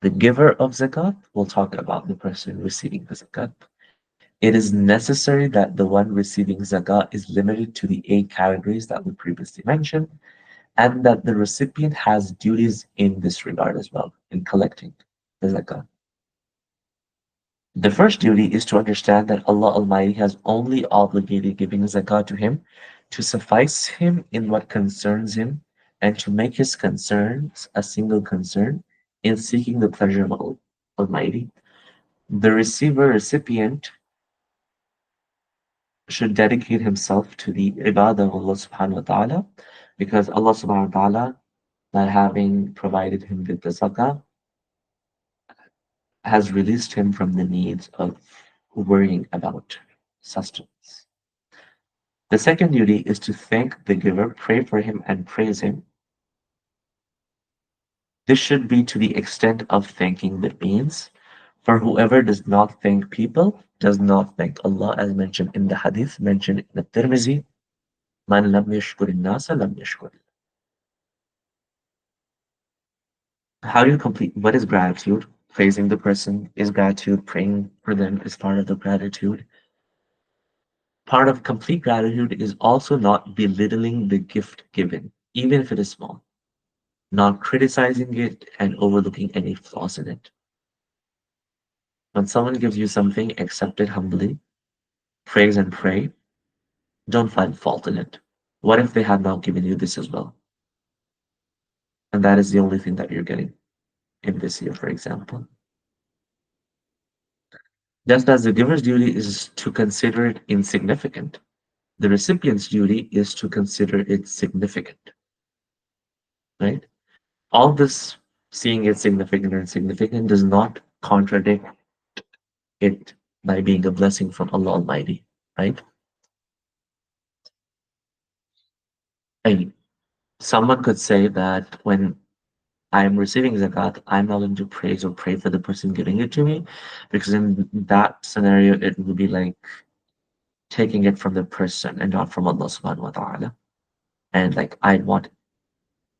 the giver of zakat, we'll talk about the person receiving the zakat. It is necessary that the one receiving zakat is limited to the eight categories that we previously mentioned, and that the recipient has duties in this regard as well, in collecting the zakat. The first duty is to understand that Allah Almighty has only obligated giving zakat to him to suffice him in what concerns him and to make his concerns a single concern in seeking the pleasure of Allah Almighty. The recipient should dedicate himself to the ibadah of Allah subhanahu wa ta'ala because Allah subhanahu wa ta'ala, not having provided him with the zakah, has released him from the needs of worrying about sustenance. The second duty is to thank the giver, pray for him, and praise him. This should be to the extent of thanking the means. For whoever does not thank people does not thank Allah, as mentioned in the hadith, mentioned in the Tirmizi, Man lam yashkur nasa lam yashkur. How do you complete? What is gratitude? Praising the person is gratitude. Praying for them is part of the gratitude. Part of complete gratitude is also not belittling the gift given, even if it is small, not criticizing it and overlooking any flaws in it. When someone gives you something, accept it humbly, praise and pray. Don't find fault in it. What if they had not given you this as well? And that is the only thing that you're getting in this year, for example. Just as the giver's duty is to consider it insignificant, the recipient's duty is to consider it significant, right? All this seeing it significant or insignificant does not contradict it by being a blessing from Allah Almighty, right? And someone could say that when I'm receiving zakat, I'm not going to praise or pray for the person giving it to me, because in that scenario, it would be like taking it from the person and not from Allah subhanahu wa ta'ala. And like I want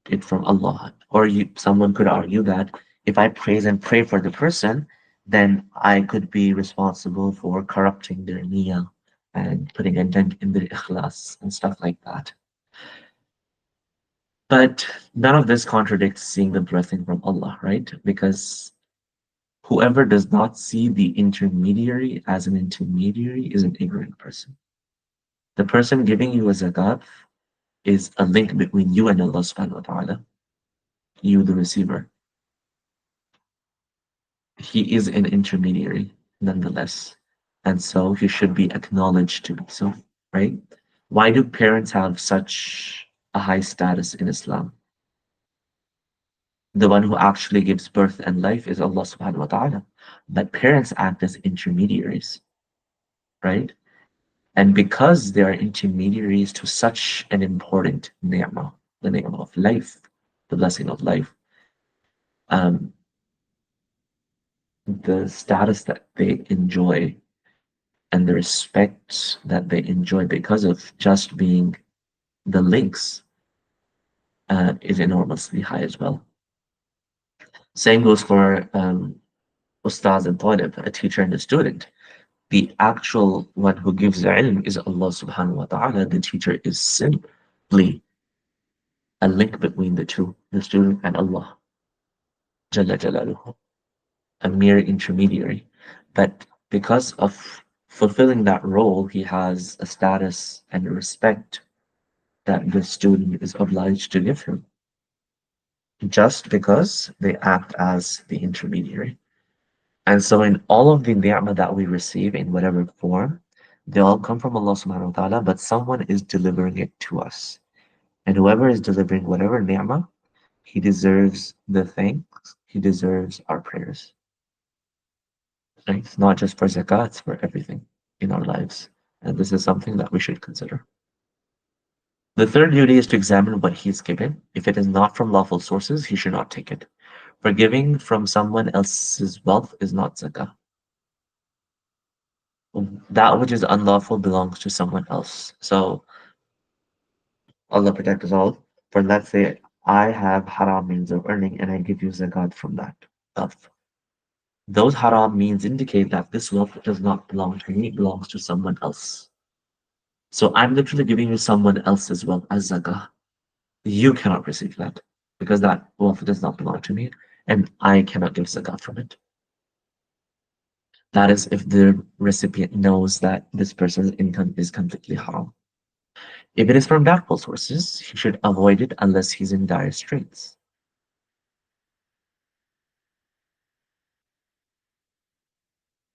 it from Allah. Or someone could argue that if I praise and pray for the person, then I could be responsible for corrupting their niyyah and putting a dent in their ikhlas and stuff like that. But none of this contradicts seeing the blessing from Allah, right? Because whoever does not see the intermediary as an intermediary is an ignorant person. The person giving you a zakat is a link between you and Allah subhanahu wa ta'ala, you the receiver. He is an intermediary nonetheless. And so he should be acknowledged to be so, right? Why do parents have such a high status in Islam? The one who actually gives birth and life is Allah subhanahu wa ta'ala. But parents act as intermediaries, right? And because they are intermediaries to such an important ni'mah, the ni'mah of life, the blessing of life, um, the status that they enjoy and the respect that they enjoy because of just being the links is enormously high as well. Same goes for ustaz and talib, a teacher and a student. The actual one who gives the ilm is Allah subhanahu wa ta'ala. The teacher is simply a link between the two, the student and Allah, Jalla Jalaluhu, a mere intermediary. But because of fulfilling that role, he has a status and a respect that the student is obliged to give him, just because they act as the intermediary. And so in all of the ni'mah that we receive in whatever form, they all come from Allah subhanahu wa ta'ala, but someone is delivering it to us. And whoever is delivering whatever ni'mah, he deserves the thanks, he deserves our prayers. Right? It's not just for zakah, it's for everything in our lives. And this is something that we should consider. The third duty is to examine what he is given. If it is not from lawful sources, he should not take it. Forgiving from someone else's wealth is not zakah. That which is unlawful belongs to someone else. So Allah protect us all. For let's say I have haram means of earning and I give you zakat from that wealth. Those haram means indicate that this wealth does not belong to me, it belongs to someone else. So I'm literally giving you someone else's wealth as zakah. You cannot receive that because that wealth does not belong to me and I cannot give zakat from it. That is if the recipient knows that this person's income is completely haram. If it is from doubtful sources, he should avoid it unless he's in dire straits.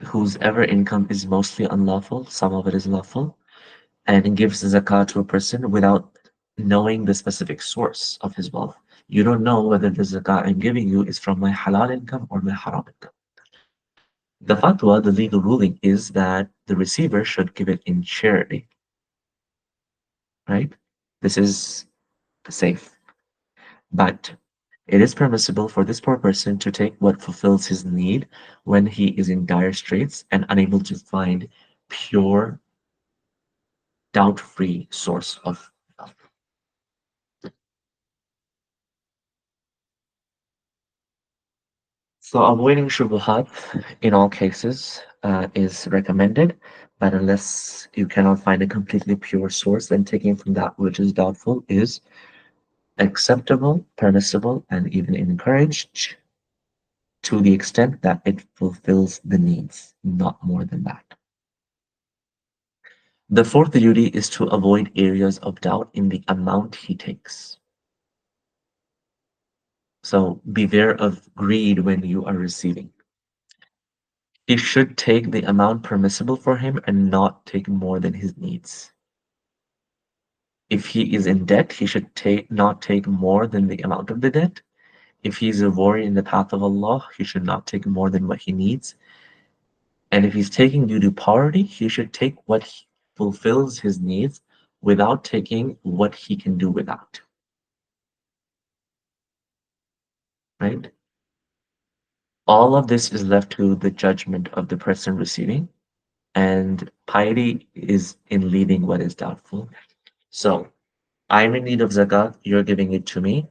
Whose ever income is mostly unlawful, some of it is lawful, and gives zakah to a person without knowing the specific source of his wealth. You don't know whether the zakah I'm giving you is from my halal income or my haram income. The fatwa, the legal ruling, is that the receiver should give it in charity, right? This is safe. But it is permissible for this poor person to take what fulfills his need when he is in dire straits and unable to find pure, doubt-free source of wealth. So avoiding shubuhat in all cases is recommended, but unless you cannot find a completely pure source, then taking from that which is doubtful is acceptable, permissible, and even encouraged to the extent that it fulfills the needs, not more than that. The fourth duty is to avoid areas of doubt in the amount he takes. So beware of greed when you are receiving. He should take the amount permissible for him and not take more than his needs. If he is in debt, he should not take more than the amount of the debt. If he's a warrior in the path of Allah, he should not take more than what he needs. And if he's taking due to poverty, he should take what fulfills his needs without taking what he can do without. right? All of this is left to the judgment of the person receiving, and piety is in leaving what is doubtful. So, I'm in need of zakat, you're giving it to me.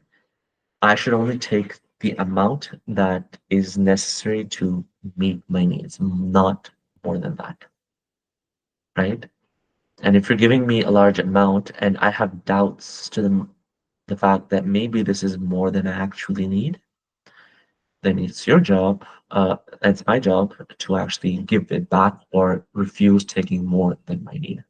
I should only take the amount that is necessary to meet my needs, not more than that, right? And if you're giving me a large amount and I have doubts to the fact that maybe this is more than I actually need, then it's your job, it's my job to actually give it back or refuse taking more than my need,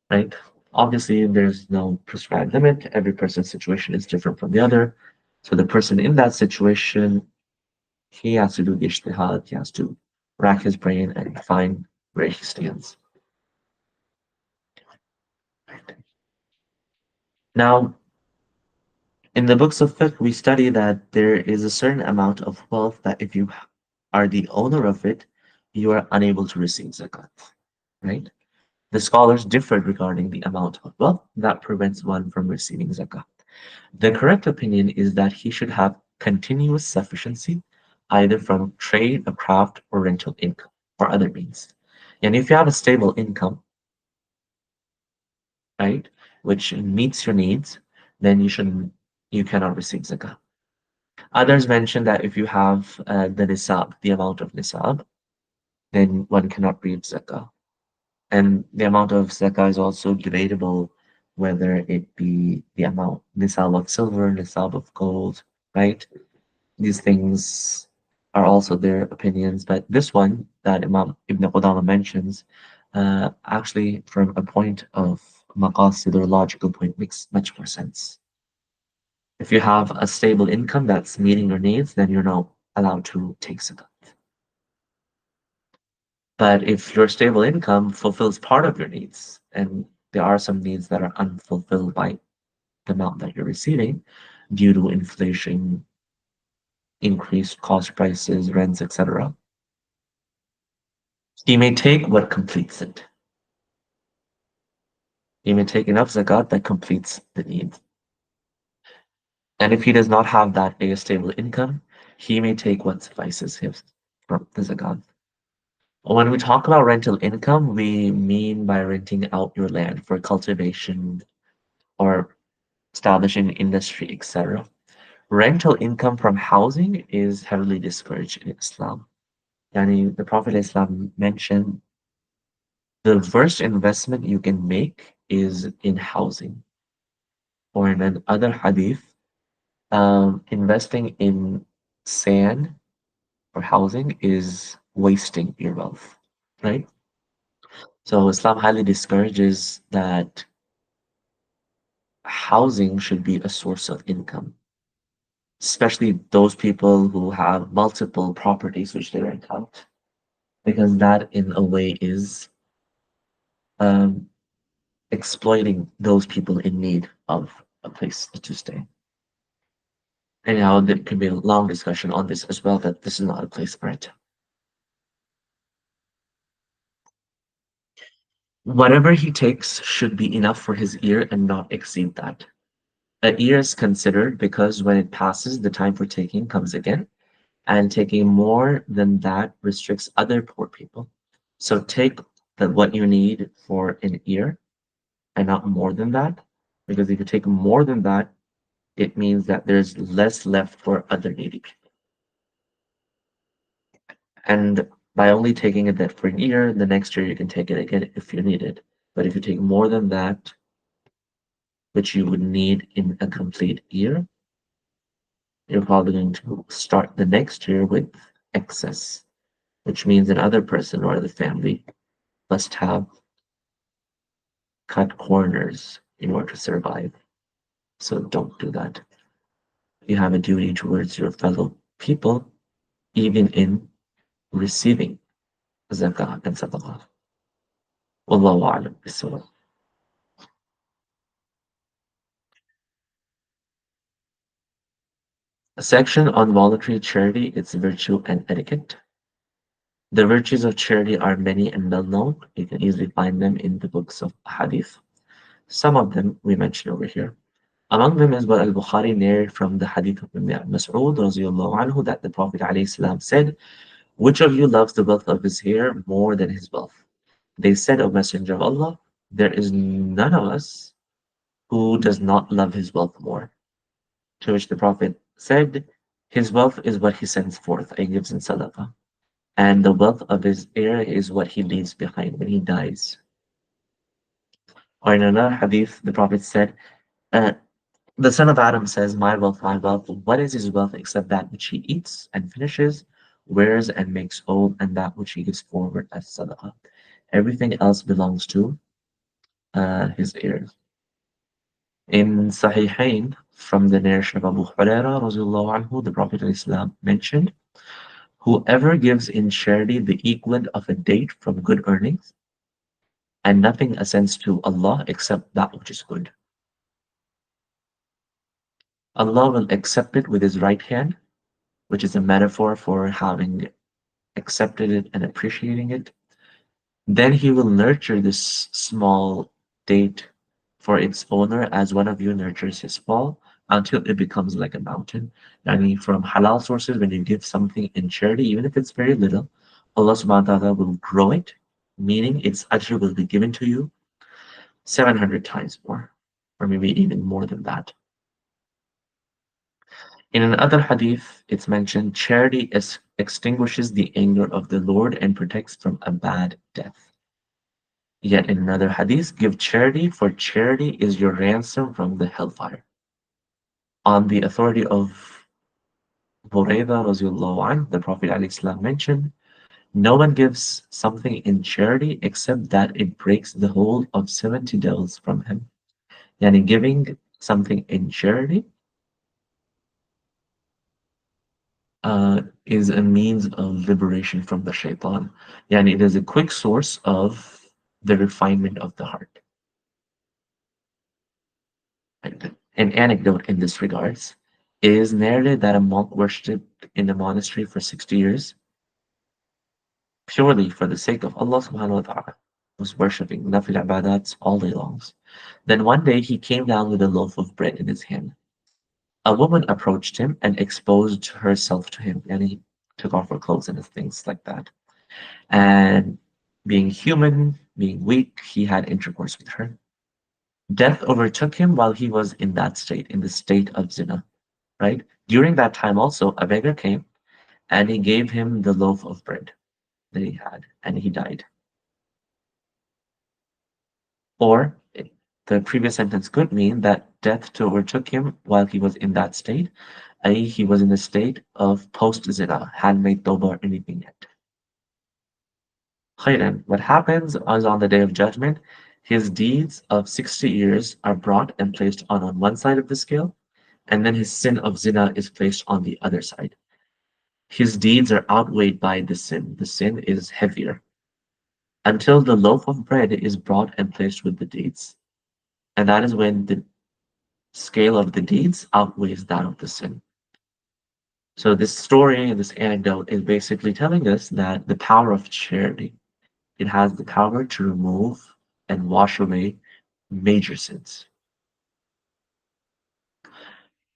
right? Obviously, there's no prescribed limit. Every person's situation is different from the other. So the person in that situation, he has to do the ijtihad, he has to rack his brain and find where he stands. Now, in the books of fiqh, we study that there is a certain amount of wealth that if you are the owner of it, you are unable to receive zakat, right? The scholars differed regarding the amount of wealth that prevents one from receiving zakat. The correct opinion is that he should have continuous sufficiency, either from trade, a craft, or rental income, or other means. And if you have a stable income, right, which meets your needs, then you cannot receive zakah. Others mention that if you have the nisab, the amount of nisab, then one cannot reap zakah. And the amount of zakah is also debatable, whether it be the amount nisab of silver, nisab of gold, right? These things are also their opinions, but this one that Imam Ibn Qudama mentions, actually from a point of maqasid or logical point, makes much more sense. If you have a stable income that's meeting your needs, then you're not allowed to take zakat. But if your stable income fulfills part of your needs, and there are some needs that are unfulfilled by the amount that you're receiving due to inflation, increased cost prices, rents, etc., he may take what completes it. He may take enough zakat that completes the need. And if he does not have that a stable income, he may take what suffices him from the zakat. When we talk about rental income, we mean by renting out your land for cultivation or establishing industry, etc. Rental income from housing is heavily discouraged in Islam. Yani the Prophet Islam mentioned the worst investment you can make is in housing. Or in another hadith, investing in sand or housing is wasting your wealth, right? So Islam highly discourages that housing should be a source of income, especially those people who have multiple properties which they rent out, because that in a way is um, exploiting those people in need of a place to stay. Anyhow, there could be a long discussion on this as well, but this is not a place for it. Whatever he takes should be enough for his ear and not exceed that. A year is considered because when it passes, the time for taking comes again, and taking more than that restricts other poor people. So take what you need for an year and not more than that, because if you take more than that, it means that there's less left for other needy people. And by only taking it that for a year, the next year you can take it again if you need it. But if you take more than that, which you would need in a complete year, you're probably going to start the next year with excess, which means another person or the family must have cut corners in order to survive. So don't do that. You have a duty towards your fellow people, even in receiving zakah and sadaqah. Wallahu a'lam bisawab. A section on voluntary charity, its virtue and etiquette. The virtues of charity are many and well known. You can easily find them in the books of hadith. Some of them we mention over here. Among them is what al-Bukhari narrated from the hadith of Ibn Mas'ud radiallahu anhu that the Prophet ﷺ said, which of you loves the wealth of his hair more than his wealth? They said, O Messenger of Allah, there is none of us who does not love his wealth more. To which the Prophet said, his wealth is what he sends forth and gives in sadaqah. And the wealth of his heir is what he leaves behind when he dies. Or in another hadith, the Prophet said, uh, the son of Adam says, my wealth, my wealth. What is his wealth except that which he eats and finishes, wears and makes old, and that which he gives forward as sadaqah? Everything else belongs to his heirs. In Sahihain, from the narration of Abu Hurairah, radiallahu anhu, the Prophet ﷺ mentioned, whoever gives in charity the equivalent of a date from good earnings, and nothing ascends to Allah except that which is good, Allah will accept it with his right hand, which is a metaphor for having accepted it and appreciating it. Then he will nurture this small date for its owner as one of you nurtures his fall until it becomes like a mountain. I mean, from halal sources, when you give something in charity, even if it's very little, Allah subhanahu wa ta'ala will grow it, meaning its ajr will be given to you 700 times more, or maybe even more than that. In another hadith, it's mentioned charity extinguishes the anger of the Lord and protects from a bad death. Yet in another hadith, give charity, for charity is your ransom from the hellfire. On the authority of Burayda radiallahu anh, the Prophet ﷺ mentioned, no one gives something in charity except that it breaks the hold of 70 devils from him. Yani giving something in charity is a means of liberation from the shaitan. Yani it is a quick source of the refinement of the heart. An anecdote in this regards is narrated that a monk worshipped in the monastery for 60 years purely for the sake of Allah subhanahu wa ta'ala. Was worshipping nafil ibadats all day long. Then one day he came down with a loaf of bread in his hand. A woman approached him and exposed herself to him, and he took off her clothes and things like that. And being human, being weak, he had intercourse with her. Death overtook him while he was in that state, in the state of zina, right? During that time also, a beggar came and he gave him the loaf of bread that he had, and he died. Or the previous sentence could mean that death overtook him while he was in that state, i.e., he was in a state of post-zina, hadn't made tawbah or anything yet. Khairan, what happens is on the day of judgment, his deeds of 60 years are brought and placed on one side of the scale, and then his sin of zina is placed on the other side. His deeds are outweighed by the sin. The sin is heavier until the loaf of bread is brought and placed with the deeds. And that is when the scale of the deeds outweighs that of the sin. So this story and this anecdote is basically telling us that the power of charity, it has the power to remove and wash away major sins.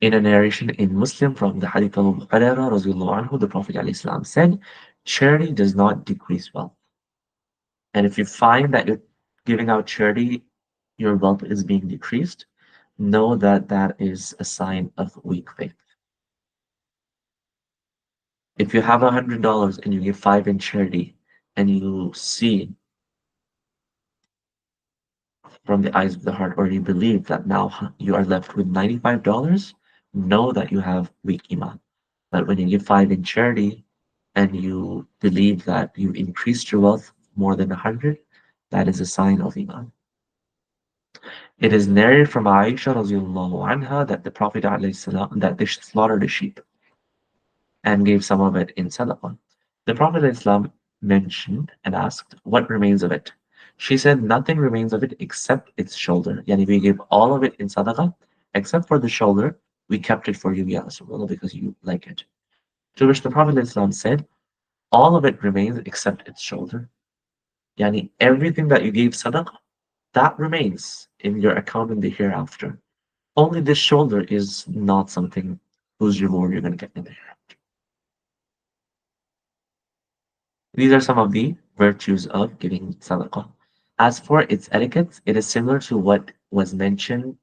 In a narration in Muslim from the hadith of Abu Hurairah radiallahu anhu, the Prophet ﷺ said, charity does not decrease wealth. And if you find that you're giving out charity, your wealth is being decreased, know that that is a sign of weak faith. If you have $100 and you give five in charity, and you see from the eyes of the heart, or you believe that now you are left with $95, know that you have weak iman. But when you give five in charity and you believe that you've increased your wealth more than 100, that is a sign of iman. It is narrated from Aisha radiallahu anha that the Prophet ﷺ, that they slaughtered a sheep and gave some of it in sadaqah. The Prophet ﷺ mentioned and asked, what remains of it? She said, nothing remains of it except its shoulder. Yani we gave all of it in sadaqah, except for the shoulder, we kept it for you, Ya Rasulullah, because you like it. To which the Prophet ﷺ said, all of it remains except its shoulder. Yani everything that you gave sadaqah, that remains in your account in the hereafter. Only this shoulder is not something whose reward you're going to get in the hereafter. These are some of the virtues of giving sadaqah. As for its etiquette, it is similar to what was mentioned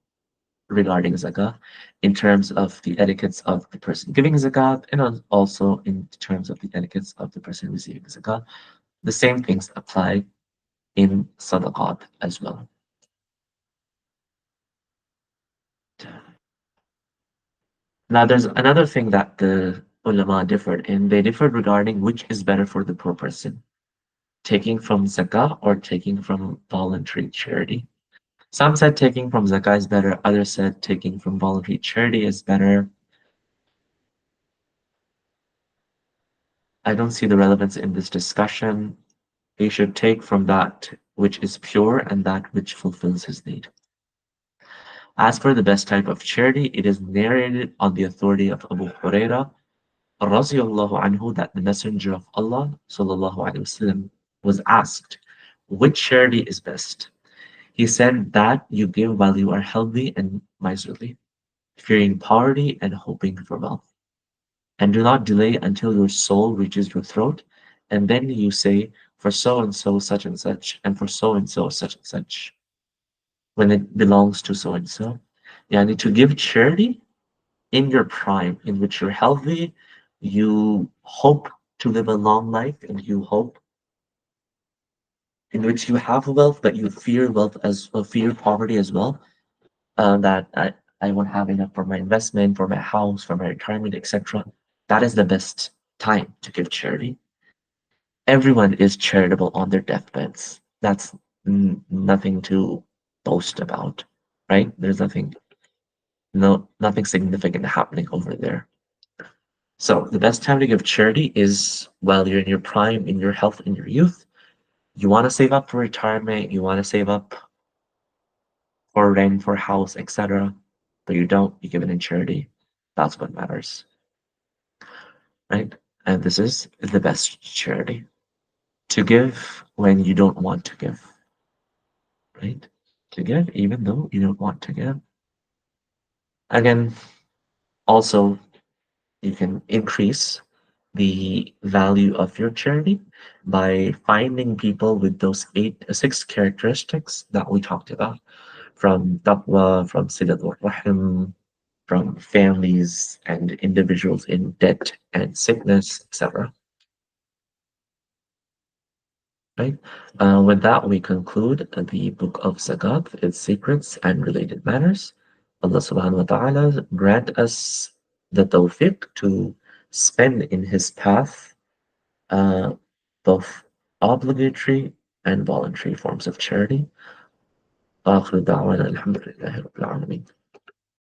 regarding zakah in terms of the etiquettes of the person giving zakat and also in terms of the etiquettes of the person receiving zakah. The same things apply in sadaqat as well. Now, there's another thing that the ulama differed in. They differed regarding which is better for the poor person, taking from zakah or taking from voluntary charity. Some said taking from zakah is better, others said taking from voluntary charity is better. I don't see the relevance in this discussion. He should take from that which is pure and that which fulfills his need. As for the best type of charity, it is narrated on the authority of Abu Hurairah radiallahu anhu that the Messenger of Allah sallallahu alaihi wasallam was asked, which charity is best? He said that you give while you are healthy and miserly, fearing poverty and hoping for wealth. And do not delay until your soul reaches your throat, and then you say, for so and so, such and such, and for so and so, such and such, when it belongs to so and so. Yani to give charity in your prime, in which you're healthy, you hope to live a long life, and you hope in which you have wealth, but you fear wealth as fear poverty as well. That I won't have enough for my investment, for my house, for my retirement, etc. That is the best time to give charity. Everyone is charitable on their deathbeds. That's nothing to boast about, right? There's nothing significant happening over there. So the best time to give charity is while you're in your prime, in your health, in your youth. You want to save up for retirement, you want to save up for rent, for house, etc. But you don't, you give it in charity. That's what matters, right? And this is the best charity. To give when you don't want to give, right? To give even though you don't want to give. Again, also, you can increase the value of your charity by finding people with those six characteristics that we talked about, from taqwa, from silatul rahim, from families and individuals in debt and sickness, etc. Right? With that, we conclude the book of Zakat, its secrets and related matters. Allah subhanahu wa ta'ala grant us the tawfiq to spend in His path uh, both obligatory and voluntary forms of charity. آخر دعوانا الحمد لله رب العالمين.